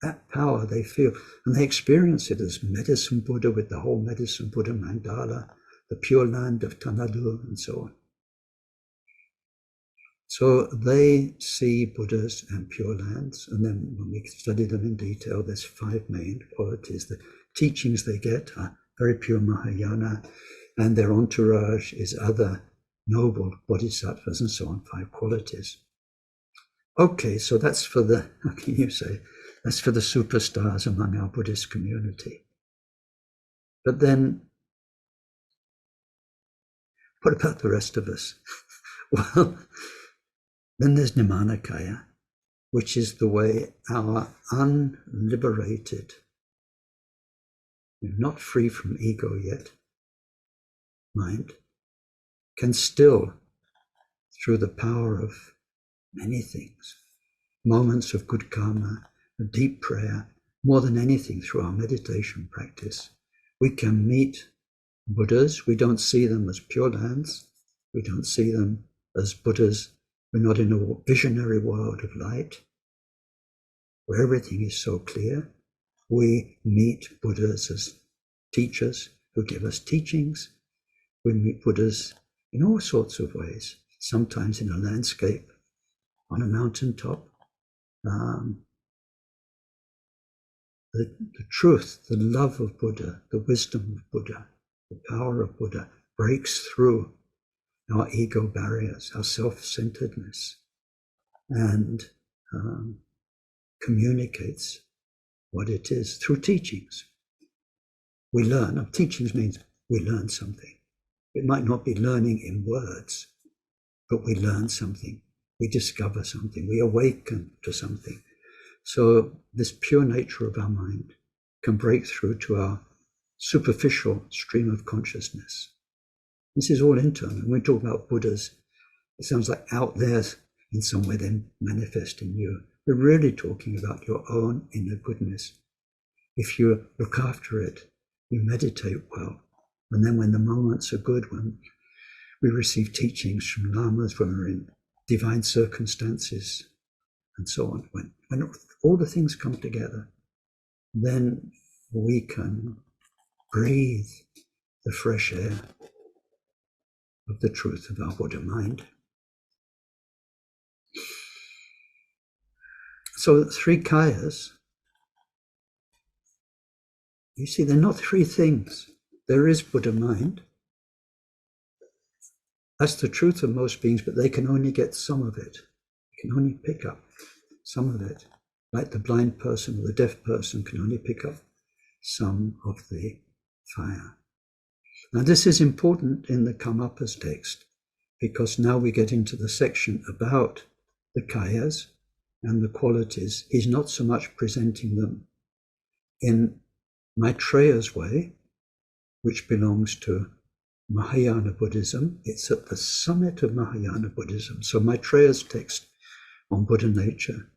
That power they feel, and they experience it as medicine Buddha with the whole medicine Buddha mandala, the pure land of Tanadu, and so on. So they see Buddhas and pure lands, and then when we study them in detail, there's 5 main qualities. The teachings they get are very pure Mahayana, and their entourage is other noble bodhisattvas and so on, 5 qualities. Okay, so that's for the, how can you say, that's for the superstars among our Buddhist community. But then, what about the rest of us? Well, then there's Nimanakaya, which is the way our unliberated, not free from ego yet, mind, can still, through the power of many things, moments of good karma, a deep prayer, more than anything through our meditation practice, we can meet Buddhas. We don't see them as pure lands. We don't see them as Buddhas. We're not in a visionary world of light where everything is so clear. We meet Buddhas as teachers who give us teachings. We meet Buddhas in all sorts of ways, sometimes in a landscape, on a mountaintop. The truth, the love of Buddha, the wisdom of Buddha, the power of Buddha breaks through our ego barriers, our self-centeredness, and communicates what it is through teachings. We learn, teachings means we learn something. It might not be learning in words, but we learn something. we discover something, we awaken to something. So this pure nature of our mind can break through to our superficial stream of consciousness. This is all internal. When we talk about Buddhas, it sounds like out there in some way then manifest in you. We're really talking about your own inner goodness. If you look after it, you meditate well, and then when the moments are good, when we receive teachings from lamas, when we're in divine circumstances, and so on, when all the things come together, then we can breathe the fresh air of the truth of our Buddha mind. So 3 kayas, you see, they're not 3 things. There is Buddha mind. That's the truth of most beings, but they can only get some of it. They can only pick up some of it. Like the blind person or the deaf person can only pick up some of the fire. Now this is important in the Karmapa's text, because now we get into the section about the kayas and the qualities. He's not so much presenting them in Maitreya's way, which belongs to Mahayana Buddhism. It's at the summit of Mahayana Buddhism. So Maitreya's text on Buddha nature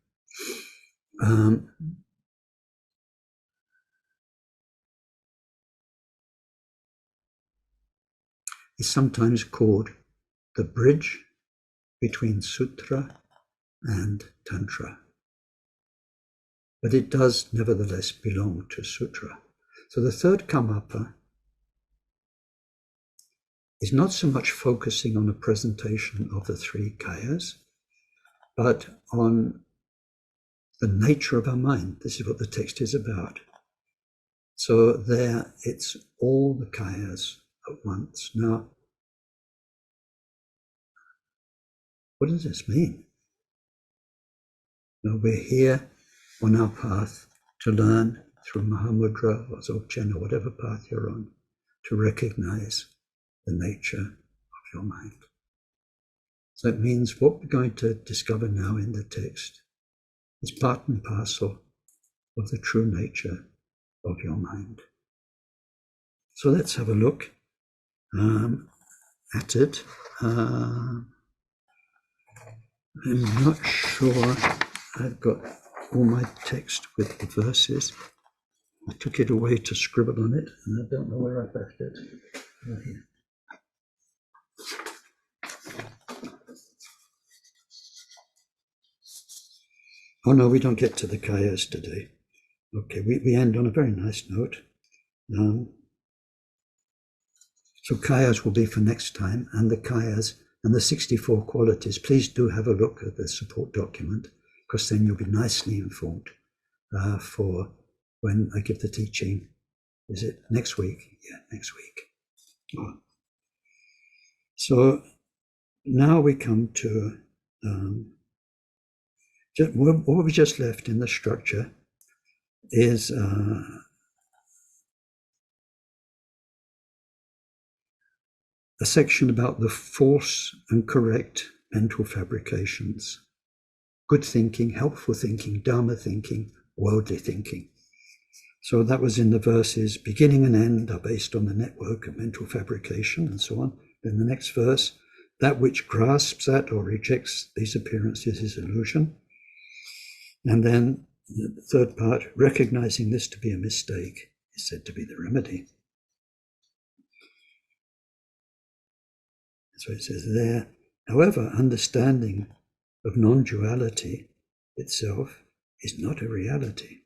is sometimes called the bridge between Sutra and Tantra. But it does nevertheless belong to Sutra. So the 3rd Karmapa is not so much focusing on a presentation of the 3 kayas, but on the nature of our mind. This is what the text is about. So there, it's all the kayas at once. Now, what does this mean? Now, we're here on our path to learn through Mahamudra or Dzogchen or whatever path you're on, to recognize the nature of your mind. So it means what we're going to discover now in the text is part and parcel of the true nature of your mind. So let's have a look at it. I'm not sure I've got all my text with the verses. I took it away to scribble on it, and I don't know where I left it. Oh, here. Oh no, we don't get to the kayas today. Okay, we end on a very nice note. So kayas will be for next time, and the kayas and the 64 qualities. Please do have a look at the support document, because then you'll be nicely informed for when I give the teaching. Is it next week? Yeah, next week. Oh. So now we come to what we just left in the structure is a section about the false and correct mental fabrications. Good thinking, helpful thinking, Dharma thinking, worldly thinking. So that was in the verses, beginning and end are based on the network of mental fabrication and so on. Then the next verse, that which grasps at or rejects these appearances is illusion. And then the 3rd part, recognizing this to be a mistake is said to be the remedy. So it says there, however, understanding of non-duality itself is not a reality.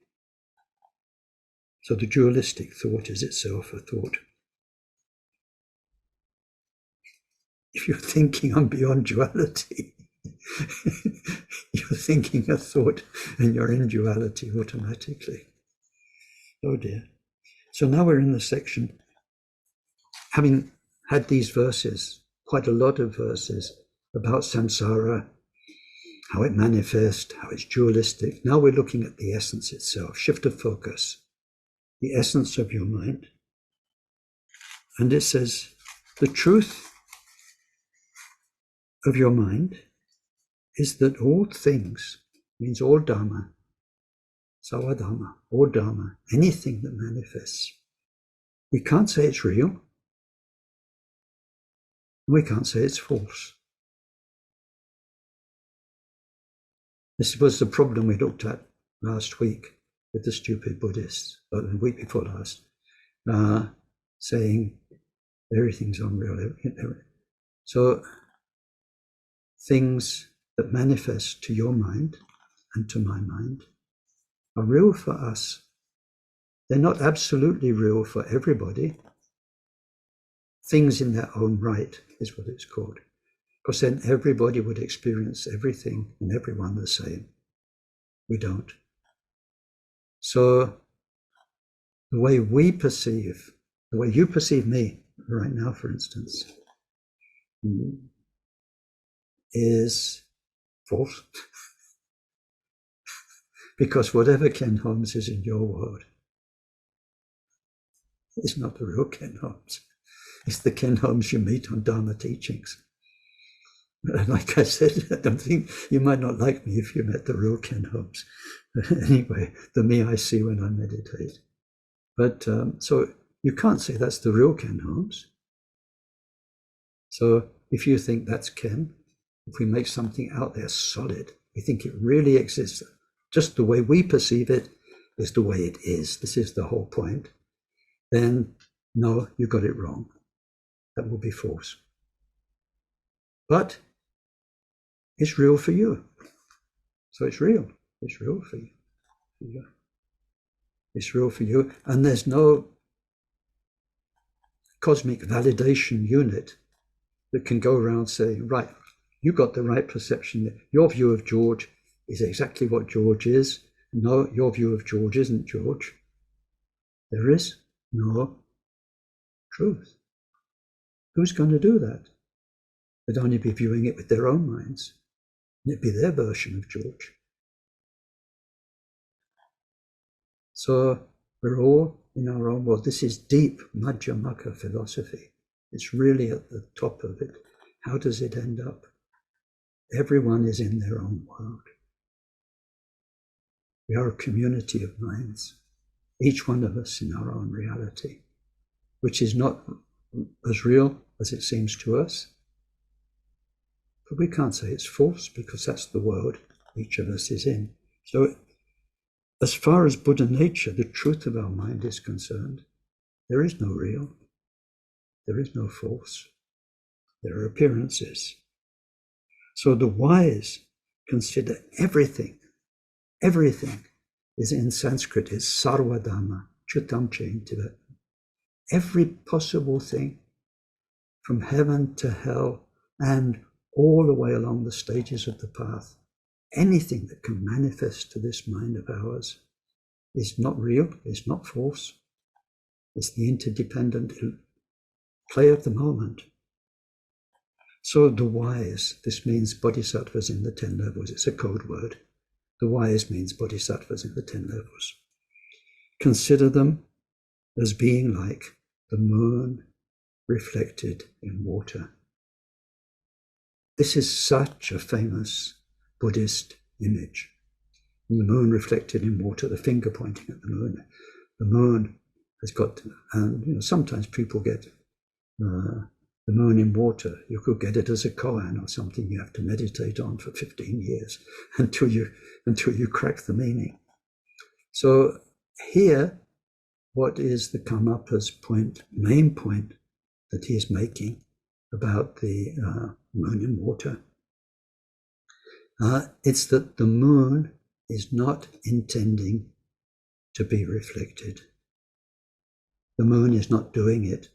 So the dualistic thought is itself a thought. If you're thinking I'm beyond duality, you're thinking a thought and you're in duality automatically. Oh dear. So now we're in the section, having had these verses, quite a lot of verses about samsara, how it manifests, how it's dualistic. Now we're looking at the essence itself, shift of focus, the essence of your mind. And it says, the truth of your mind is that all things means all Dharma, Sawadharma, all Dharma, anything that manifests. We can't say it's real. We can't say it's false. This was the problem we looked at last week with the stupid Buddhists, or the week before last, saying everything's unreal. So things that manifest to your mind and to my mind are real for us. They're not absolutely real for everybody. Things in their own right is what it's called. Because then everybody would experience everything and everyone the same. We don't. So the way we perceive, the way you perceive me right now, for instance, is false. Because whatever Ken Holmes is in your world is not the real Ken Holmes. It's the Ken Holmes you meet on Dharma teachings. Like I said, I don't think you might not like me if you met the real Ken Holmes. Anyway, the me I see when I meditate. But so you can't say that's the real Ken Holmes. So if you think that's Ken, if we make something out there solid, we think it really exists, just the way we perceive it is the way it is. This is the whole point. Then, no, you got it wrong. That will be false. But it's real for you. So it's real. It's real for you. It's real for you. And there's no cosmic validation unit that can go around saying, right, you got the right perception. Your view of George is exactly what George is. No, your view of George isn't George. There is no truth. Who's going to do that? They'd only be viewing it with their own minds. It'd be their version of George. So we're all in our own world. This is deep Madhyamaka philosophy. It's really at the top of it. How does it end up? Everyone is in their own world. We are a community of minds, each one of us in our own reality, which is not as real as it seems to us. But we can't say it's false because that's the world each of us is in. So as far as Buddha nature, the truth of our mind is concerned, there is no real, there is no false, there are appearances. So the wise consider everything is in Sanskrit is sarvadhamma, chutamche in Tibet. Every possible thing, from heaven to hell and all the way along the stages of the path, anything that can manifest to this mind of ours is not real, it's not false. It's the interdependent play of the moment. So the wise, this means bodhisattvas in the 10 levels. It's a code word. The wise means bodhisattvas in the 10 levels. Consider them as being like the moon reflected in water. This is such a famous Buddhist image. And the moon reflected in water, the finger pointing at the moon. The moon has got, and sometimes people get the moon in water. You could get it as a koan or something you have to meditate on for 15 years until you crack the meaning. So here, what is the Karmapa's point, main point that he is making about the moon in water? It's that the moon is not intending to be reflected. The moon is not doing it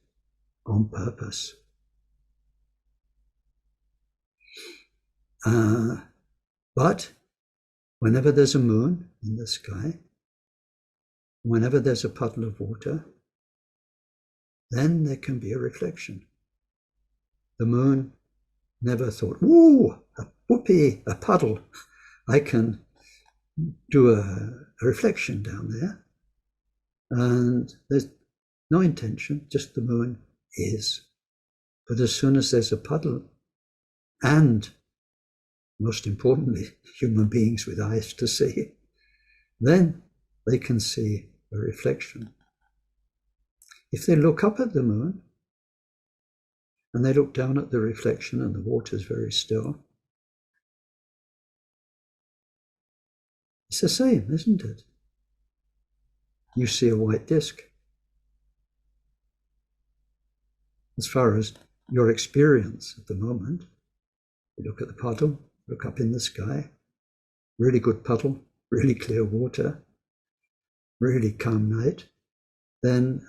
on purpose. But whenever there's a moon in the sky, whenever there's a puddle of water, then there can be a reflection. The moon never thought, "Ooh, a whoopee, a puddle. I can do a reflection down there." And there's no intention, just the moon is. But as soon as there's a puddle and most importantly, human beings with eyes to see, then they can see a reflection. If they look up at the moon and they look down at the reflection and the water is very still, it's the same, isn't it? You see a white disk. As far as your experience at the moment, you look at the puddle, look up in the sky, really good puddle, really clear water, really calm night, then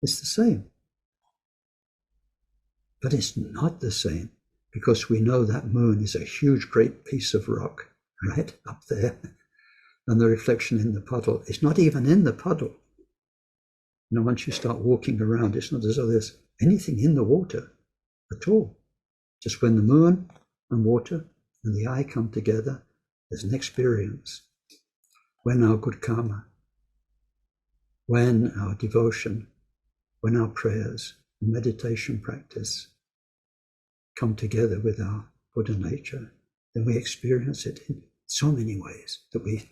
it's the same. But it's not the same because we know that moon is a huge, great piece of rock, right, up there. And the reflection in the puddle is not even in the puddle. You know, once you start walking around, it's not as though there's anything in the water at all. Just when the moon and water and the eye come together, there's an experience. When our good karma, when our devotion, when our prayers and meditation practice come together with our Buddha nature, then we experience it in so many ways that we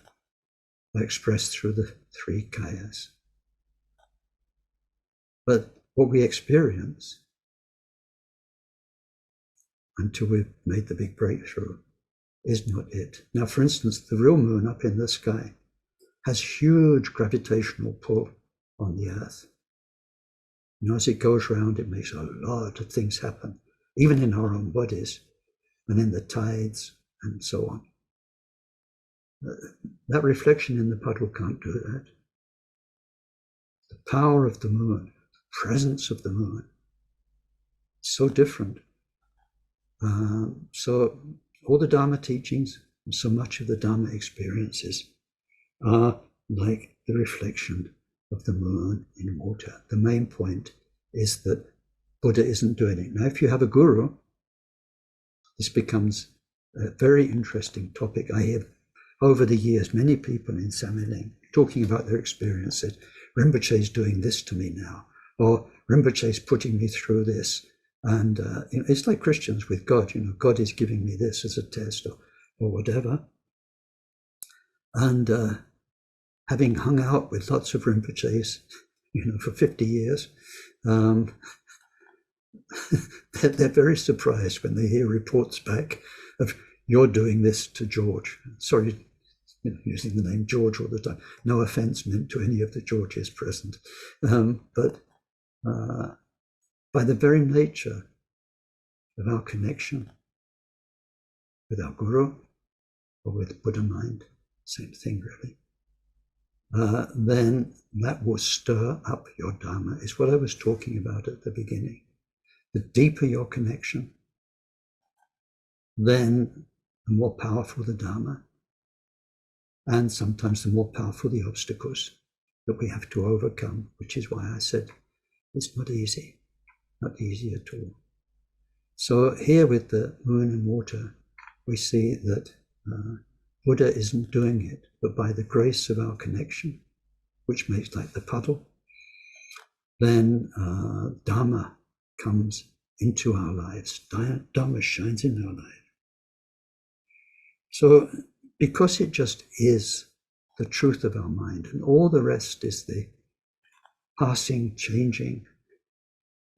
are expressed through the three kayas. But what we experience until we've made the big breakthrough is not it. Now, for instance, the real moon up in the sky has huge gravitational pull on the earth. You know, as it goes around, it makes a lot of things happen, even in our own bodies and in the tides and so on. That reflection in the puddle can't do that. The power of the moon, the presence of the moon, is so different. So all the Dharma teachings and so much of the Dharma experiences are like the reflection of the moon in water. The main point is that Buddha isn't doing it. Now, if you have a guru, this becomes a very interesting topic. I hear over the years many people in Samiling talking about their experiences. Rinpoche is doing this to me now, or Rinpoche is putting me through this. And you know, it's like Christians with God. You know, God is giving me this as a test or whatever. And having hung out with lots of Rinpoches, you know, for 50 years, they're very surprised when they hear reports back of you're doing this to George. Sorry, you know, using the name George all the time. No offense meant to any of the Georges present. But by the very nature of our connection with our Guru or with Buddha mind, same thing really, then that will stir up your Dharma, is what I was talking about at the beginning. The deeper your connection, then the more powerful the Dharma, and sometimes the more powerful the obstacles that we have to overcome, which is why I said it's not easy. Not easy at all. So here with the moon and water, we see that Buddha isn't doing it, but by the grace of our connection, which makes like the puddle, then Dharma comes into our lives. Dharma shines in our lives. So because it just is the truth of our mind, and all the rest is the passing, changing,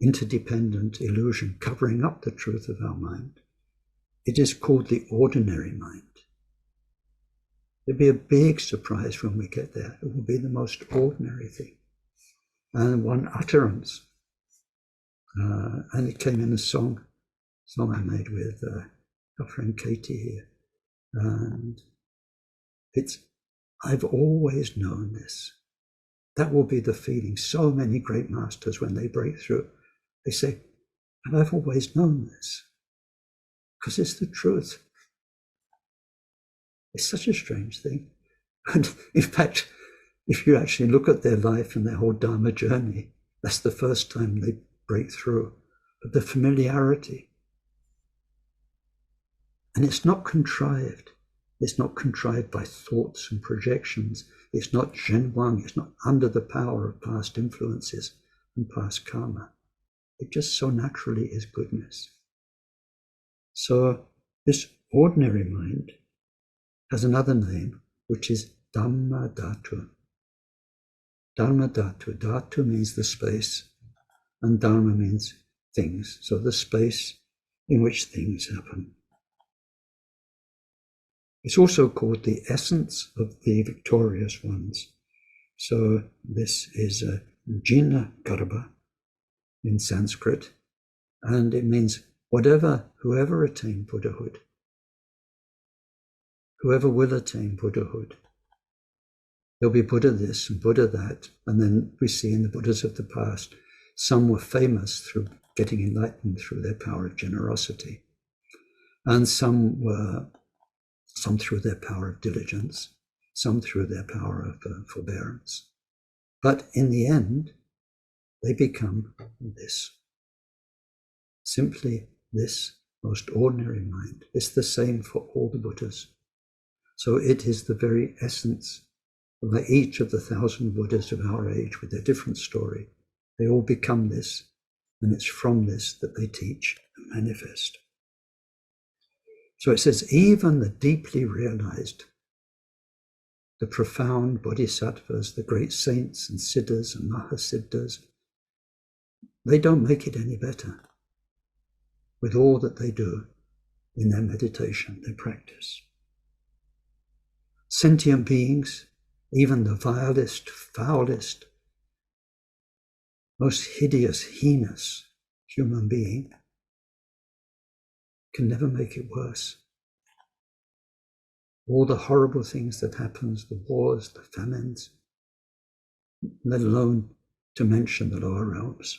interdependent illusion covering up the truth of our mind, it is called the ordinary mind. It'll be a big surprise when we get there. It will be the most ordinary thing. And one utterance, and it came in a song I made with our friend Katie here. And it's, I've always known this. That will be the feeling. So many great masters, when they break through, they say, I've always known this, because it's the truth. It's such a strange thing. And in fact, if you actually look at their life and their whole Dharma journey, that's the first time they break through. But the familiarity, and it's not contrived. It's not contrived by thoughts and projections. It's not zhenwang. It's not under the power of past influences and past karma. It just so naturally is goodness. So this ordinary mind has another name, which is Dhamma Dhatu. Dhamma Dhatu. Dhatu means the space, and Dharma means things. So the space in which things happen. It's also called the essence of the victorious ones. So this is a Jina Garbha in Sanskrit, and it means whoever attained Buddhahood, whoever will attain Buddhahood. There'll be Buddha this and Buddha that, and then we see in the Buddhas of the past, some were famous through getting enlightened through their power of generosity, and some through their power of diligence, some through their power of forbearance. But in the end, they become this. Simply this most ordinary mind. It's the same for all the Buddhas. So it is the very essence of each of the 1,000 Buddhas of our age with their different story. They all become this, and it's from this that they teach and manifest. So it says, even the deeply realized, the profound bodhisattvas, the great saints and siddhas and mahasiddhas, they don't make it any better with all that they do in their meditation, their practice. Sentient beings, even the vilest, foulest, most hideous, heinous human being, can never make it worse. All the horrible things that happens, the wars, the famines, let alone to mention the lower realms,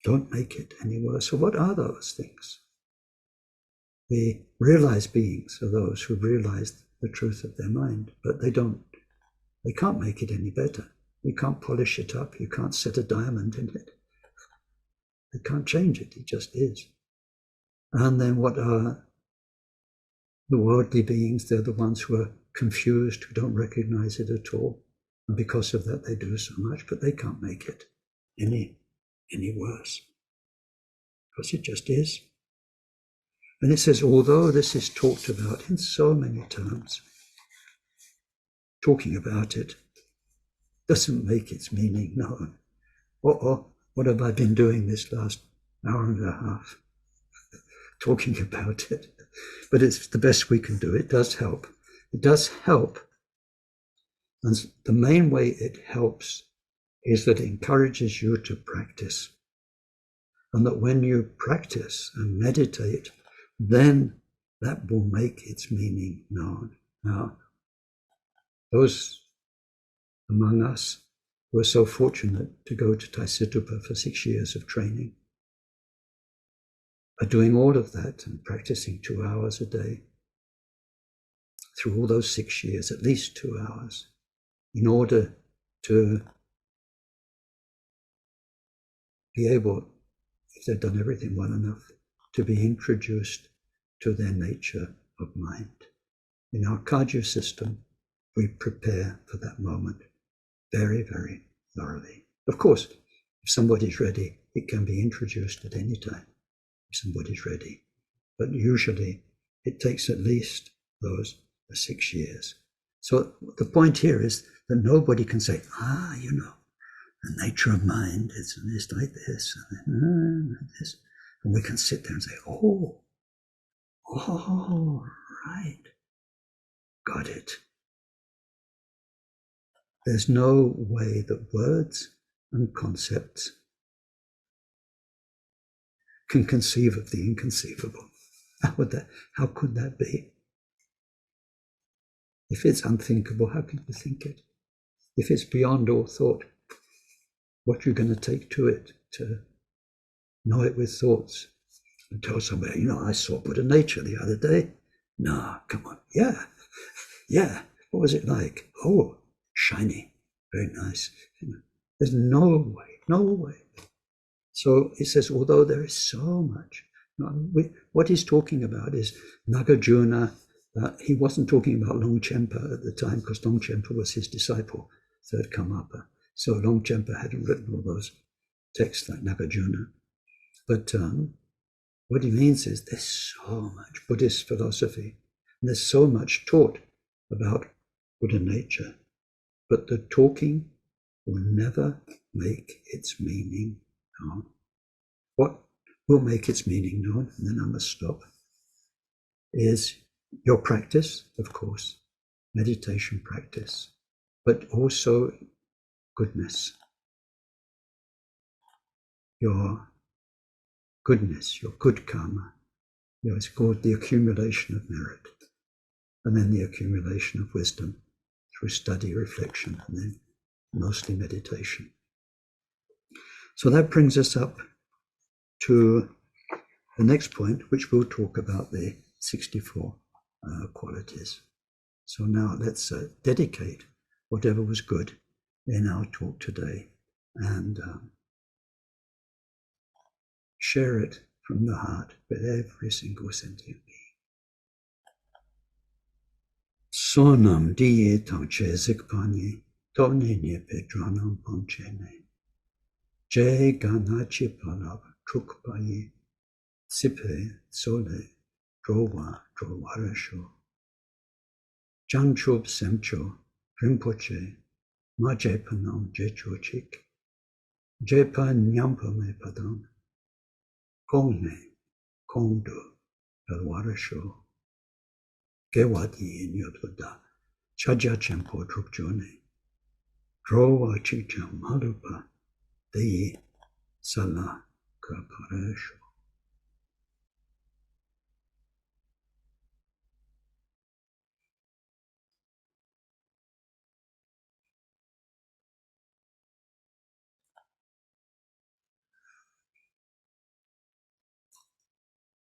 don't make it any worse. So what are those things? The realized beings are those who realize the truth of their mind, but they can't make it any better. You can't polish it up. You can't set a diamond in it. They can't change it. It just is. And then what are the worldly beings? They're the ones who are confused, who don't recognize it at all. And because of that, they do so much, but they can't make it any worse. Because it just is. And it says, although this is talked about in so many terms, talking about it doesn't make its meaning known. What have I been doing this last hour and a half? Talking about it. But it's the best we can do. It does help. It does help. And the main way it helps is that it encourages you to practice. And that when you practice and meditate, then that will make its meaning known. Now, those among us who are so fortunate to go to Taisitupa for 6 years of training are doing all of that and practicing 2 hours a day through all those 6 years, at least 2 hours, in order to be able, if they've done everything well enough, to be introduced to their nature of mind. In our Kagyu system, we prepare for that moment very, very thoroughly. Of course, if somebody's ready, it can be introduced at any time, if somebody's ready. But usually, it takes at least those 6 years. So the point here is that nobody can say, the nature of mind is like this, and this. And we can sit there and say, oh, right, got it. There's no way that words and concepts can conceive of the inconceivable. How could that be? If it's unthinkable, how can you think it? If it's beyond all thought, what you're going to take to it to know it with thoughts and tell somebody, I saw Buddha nature the other day. No, come on. Yeah. What was it like? Oh, shiny, very nice. There's no way. So it says, although there is so much, what he's talking about is Nagarjuna. He wasn't talking about Longchenpa at the time, because Longchenpa was his disciple, third Karmapa. So Longchenpa hadn't written all those texts like Nagarjuna. But What he means is there's so much Buddhist philosophy, and there's so much taught about Buddha nature, but the talking will never make its meaning known. What will make its meaning known, and then I must stop, is your practice, of course, meditation practice, but also goodness. Your goodness, your good karma. It's called the accumulation of merit, and then the accumulation of wisdom through study, reflection, and then mostly meditation. So that brings us up to the next point, which we'll talk about the 64 qualities. So now let's dedicate whatever was good in our talk today and share it from the heart with every single sentient being. Sonam diye tangche zikpani tovne nye pedranam ponchene. Je ganachi palab trukpaye sipe sole drowa drowarasho. Janchub semcho rinpoche maje panam jechochik. Jepa nyampa me padam. Kongne kongdo pelwarasho. Gewadi nyotoda chaja champo trukjone. Drowa chicha malupa deyi sala kaparasho.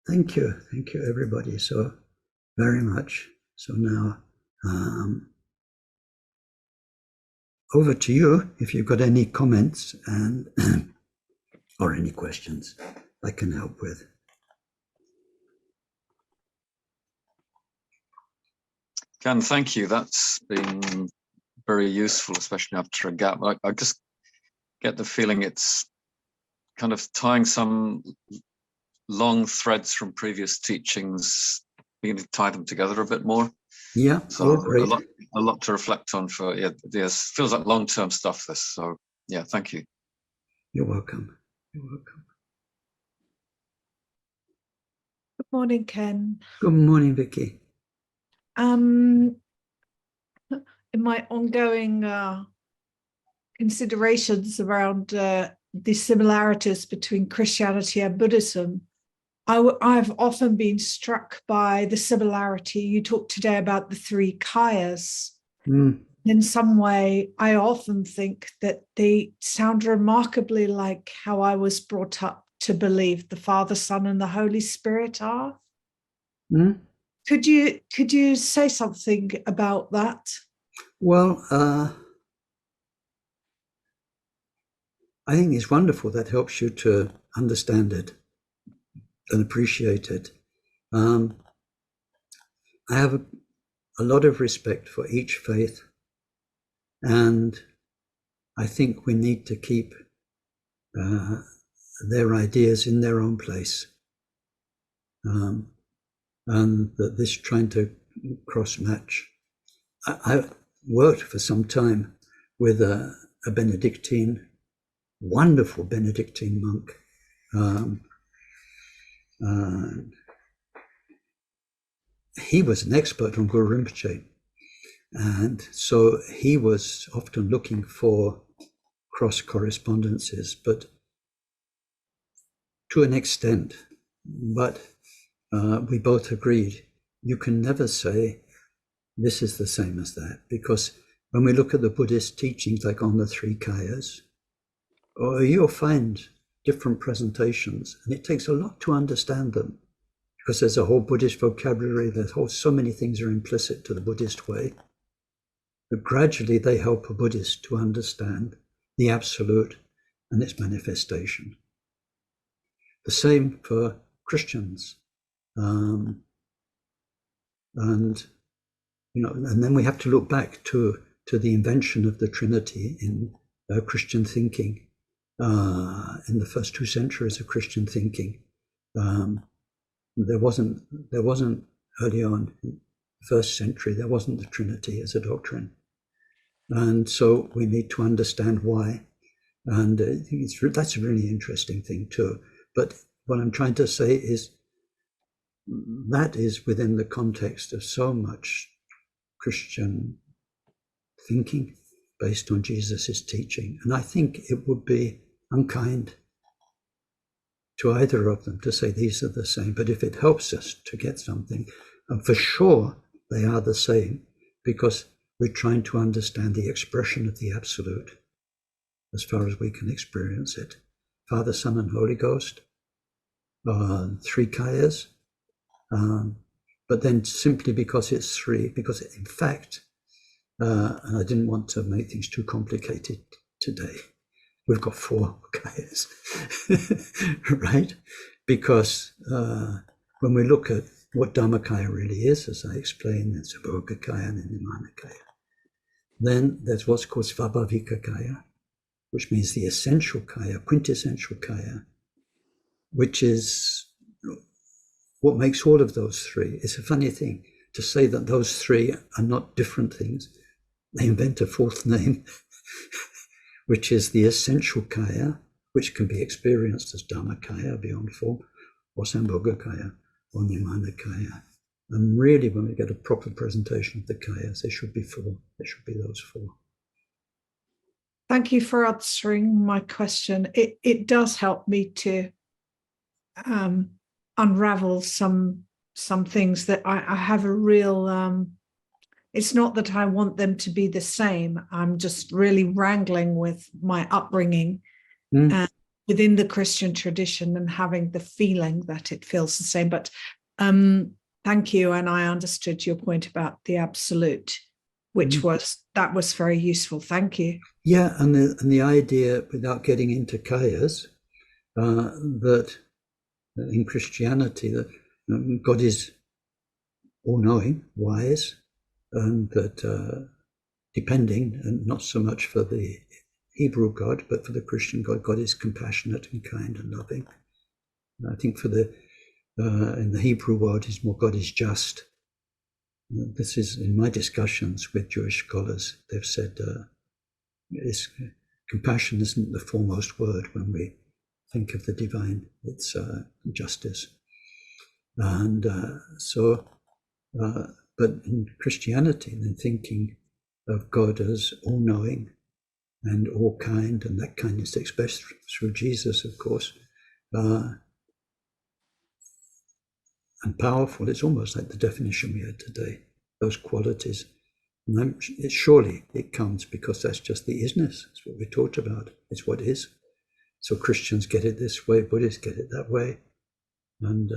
Thank you everybody so very much. So now over to you if you've got any comments and or any questions I can help with. Ken, thank you. That's been very useful, especially after a gap. I just get the feeling it's kind of tying some long threads from previous teachings, beginning to tie them together a bit more. Yeah, so great. A lot to reflect on for, yes, feels like long-term stuff, this. So yeah, thank you. You're welcome. You're welcome. Good morning, Ken. Good morning, Vicky. In my ongoing considerations around the similarities between Christianity and Buddhism, I've often been struck by the similarity. You talked today about the three kayas. In some way, I often think that they sound remarkably like how I was brought up to believe the Father, Son, and the Holy Spirit are. Could you say something about that? Well, I think it's wonderful. That helps you to understand it and appreciate it. I have a lot of respect for each faith, and I think we need to keep their ideas in their own place, and that this trying to cross-match. I worked for some time with a Benedictine, wonderful Benedictine monk. He was an expert on Guru Rinpoche, and so he was often looking for cross correspondences, but to an extent. But we both agreed you can never say this is the same as that, because when we look at the Buddhist teachings, like on the three kayas, you'll find different presentations, and it takes a lot to understand them, because there's a whole Buddhist vocabulary, so many things are implicit to the Buddhist way. But gradually they help a Buddhist to understand the absolute and its manifestation. The same for Christians. And then we have to look back to the invention of the Trinity in Christian thinking, in the first 2 centuries of Christian thinking. there wasn't early on, in the first century, there wasn't the Trinity as a doctrine. And so we need to understand why. And that's a really interesting thing too. But what I'm trying to say is that is within the context of so much Christian thinking based on Jesus's teaching. And I think it would be unkind to either of them to say these are the same. But if it helps us to get something, and for sure they are the same, because we're trying to understand the expression of the absolute as far as we can experience it. Father, Son, and Holy Ghost, three kayas, but then simply because it's three, because in fact, and I didn't want to make things too complicated today, we've got four kayas, right? Because when we look at what Dhammakaya really is, as I explained, it's a Bhogakaya and Nimanakaya. Then there's what's called Svabhavika Kaya, which means the essential kaya, quintessential kaya, which is what makes all of those three. It's a funny thing to say that those three are not different things. They invent a fourth name, which is the essential kaya, which can be experienced as Dhammakaya, beyond form, or Sambhogakaya, or Nimanakaya. And really, when we get a proper presentation of the kayas, there should be four. There should be those four. Thank you for answering my question. It does help me to unravel some things that I have a real, it's not that I want them to be the same. I'm just really wrangling with my upbringing within the Christian tradition and having the feeling that it feels the same. But thank you. And I understood your point about the absolute, which was very useful. Thank you. Yeah, and the idea, without getting into kayas, that in Christianity, that God is all-knowing, wise, and that depending, and not so much for the Hebrew God, but for the Christian God, God is compassionate and kind and loving. And I think for the in the Hebrew word is more God is just. This is in my discussions with Jewish scholars. They've said compassion isn't the foremost word when we think of the divine. It's justice, and but in Christianity, then thinking of God as all-knowing and all-kind, and that kindness expressed through Jesus, of course, and powerful. It's almost like the definition we had today, those qualities. And surely it comes because that's just the isness. It's what we talked about. It's what is. So Christians get it this way, Buddhists get it that way, and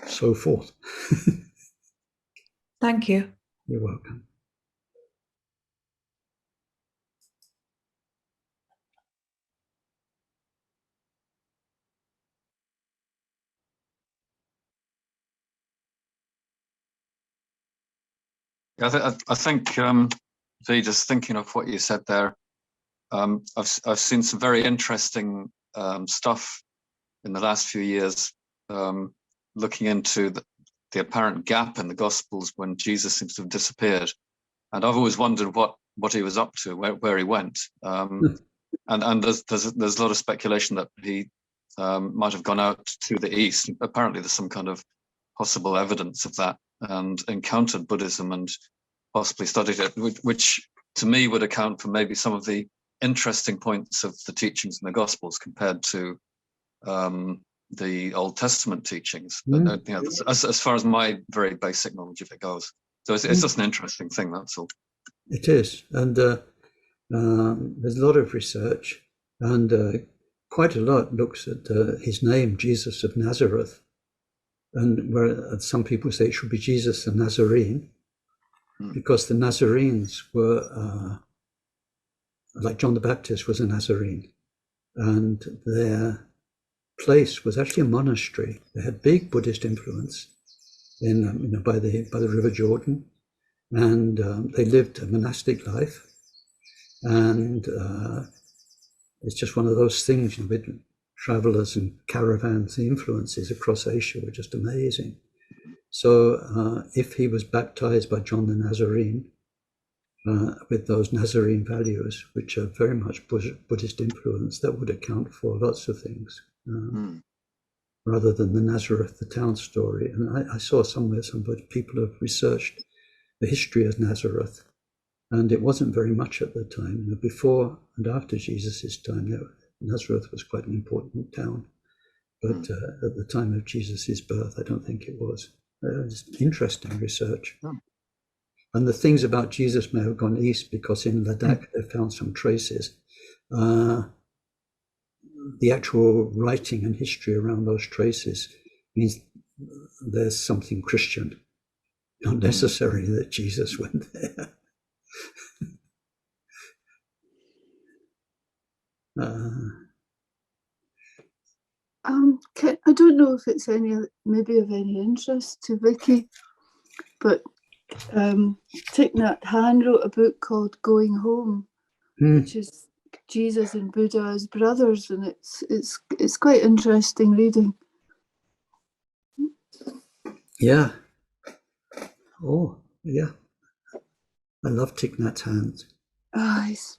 so forth. Thank you. You're welcome. I think, V, just thinking of what you said there, I've seen some very interesting stuff in the last few years, looking into the apparent gap in the Gospels when Jesus seems to have disappeared, and I've always wondered what he was up to, where he went, and there's a lot of speculation that he might have gone out to the east. Apparently, there's some kind of possible evidence of that, and encountered Buddhism and possibly studied it, which to me would account for maybe some of the interesting points of the teachings in the Gospels compared to the Old Testament teachings. But, you know, as far as my very basic knowledge of it goes. So it's just an interesting thing, that's all. It is, and there's a lot of research, and quite a lot looks at his name, Jesus of Nazareth, and where some people say it should be Jesus the Nazarene, because the Nazarenes were, like John the Baptist was a Nazarene, and their place was actually a monastery. They had big Buddhist influence in by the River Jordan, and they lived a monastic life. And it's just one of those things, with travelers and caravans, the influences across Asia were just amazing. So if he was baptized by John the Nazarene, with those Nazarene values, which are very much Buddhist influence, that would account for lots of things, rather than the Nazareth, the town story. And I saw somewhere some people have researched the history of Nazareth, and it wasn't very much at the time. Before and after Jesus' time, Nazareth was quite an important town, but at the time of Jesus' birth, I don't think it was. It's interesting research. And the things about Jesus may have gone east because in Ladakh they found some traces. The actual writing and history around those traces means there's something Christian, not necessarily that Jesus went there. I don't know if it's maybe of any interest to Vicky, but Thich Nhat Hanh wrote a book called Going Home, which is Jesus and Buddha as brothers, and it's quite interesting reading. Yeah. Oh, yeah. I love Thich Nhat Hanh's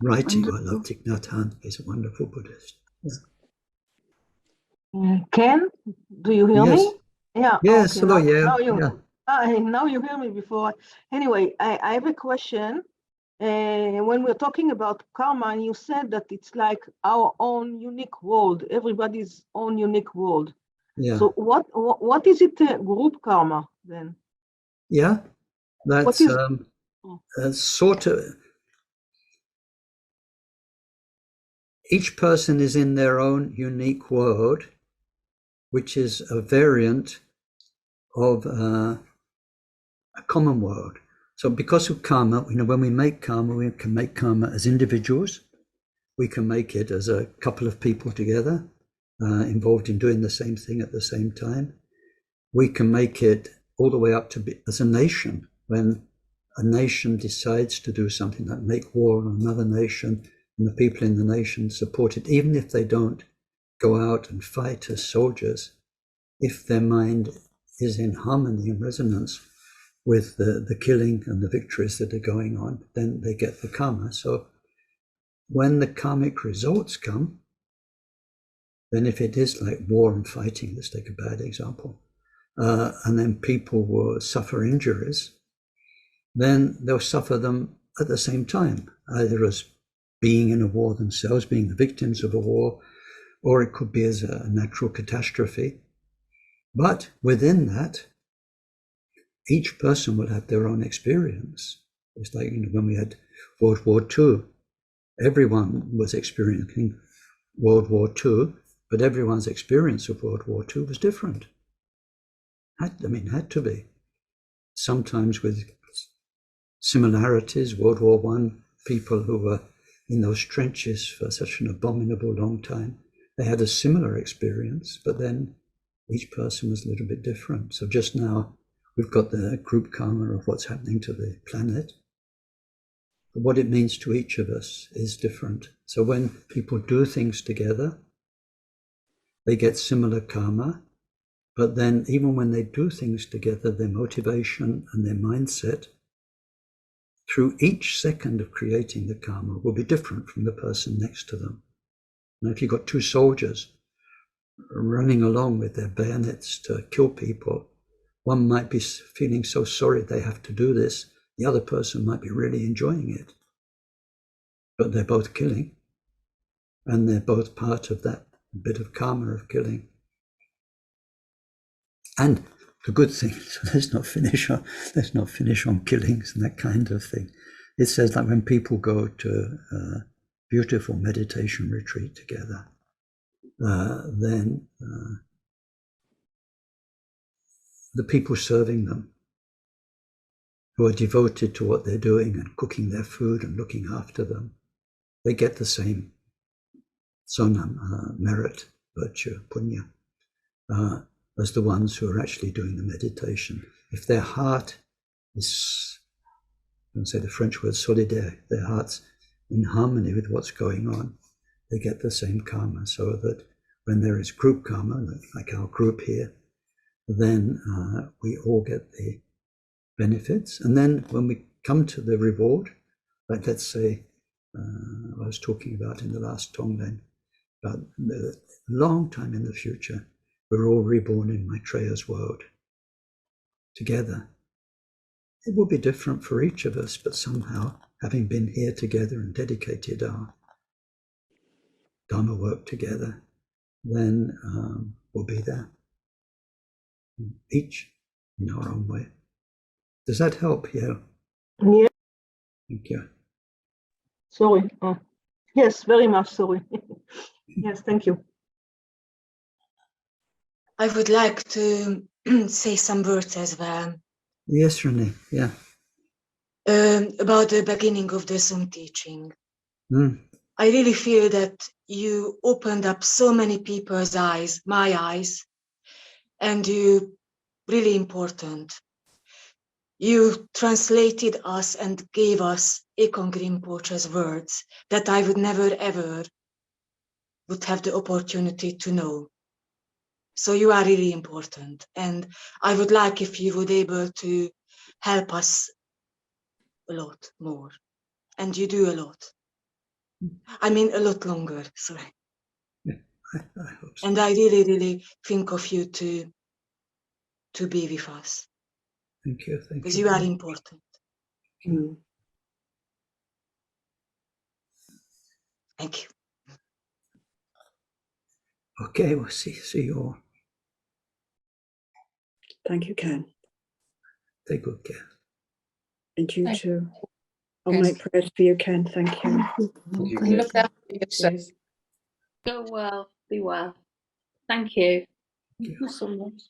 writing. Wonderful. I love Thich Nhat Hanh. He's a wonderful Buddhist. Ken, do you hear me? Yeah. Yes. Okay. Hello. Yeah. Now you hear me before. Anyway, I have a question. When we're talking about karma, and you said that it's like our own unique world, everybody's own unique world. Yeah. So what is it? Group karma then? Yeah. That's sort of. Each person is in their own unique world, which is a variant of a common world. So because of karma, when we make karma, we can make karma as individuals. We can make it as a couple of people together, involved in doing the same thing at the same time. We can make it all the way up to as a nation, when a nation decides to do something like make war on another nation, and the people in the nation support it, even if they don't go out and fight as soldiers. If their mind is in harmony and resonance with the killing and the victories that are going on, then they get the karma. So when the karmic results come, then if it is like war and fighting, let's take a bad example, and then people will suffer injuries, then they'll suffer them at the same time, either as being in a war themselves, being the victims of a war, or it could be as a natural catastrophe. But within that, each person will have their own experience. It's like when we had World War II, everyone was experiencing World War II, but everyone's experience of World War II was different. Had to be. Sometimes with similarities. World War I, people who were in those trenches for such an abominable long time, they had a similar experience, but then each person was a little bit different. So just now, we've got the group karma of what's happening to the planet. But what it means to each of us is different. So when people do things together, they get similar karma. But then even when they do things together, their motivation and their mindset through each second of creating the karma will be different from the person next to them. Now, if you've got two soldiers running along with their bayonets to kill people, one might be feeling so sorry they have to do this. The other person might be really enjoying it. But they're both killing. And they're both part of that bit of karma of killing. And the good thing, so let's not finish on killings and that kind of thing. It says that when people go to a beautiful meditation retreat together, then the people serving them, who are devoted to what they're doing and cooking their food and looking after them, they get the same sonam, merit, virtue, punya, as the ones who are actually doing the meditation. If their heart is, I don't say the French word solidaire, their heart's in harmony with what's going on, they get the same karma, so that when there is group karma, like our group here, then we all get the benefits. And then when we come to the reward, like let's say, I was talking about in the last Tonglen, about the long time in the future, we're all reborn in Maitreya's world together. It will be different for each of us, but somehow, having been here together and dedicated our Dharma work together, then we'll be there, each in our own way. Does that help, Yo? Yeah. Thank you. Sorry. Yes, very much sorry. Yes, thank you. I would like to say some words as well. Yes, Renee, yeah. About the beginning of the Zoom teaching. I really feel that you opened up so many people's eyes, my eyes, and you really important. You translated us and gave us Ekong Rinpoche's words that I would never ever would have the opportunity to know. So you are really important. And I would like if you would able to help us a lot more. And you do a lot. I mean, a lot longer, sorry. Yeah, I hope so. And I really, really think of you to be with us. Thank you, thank you. Because you are important. Thank you. Okay, we'll see you all. Thank you, Ken. Take good care. And you too. I'll make prayers for you, Ken. Thank you. Look after yourself. Yes. Go well, be well. Thank you. Thank you. So much.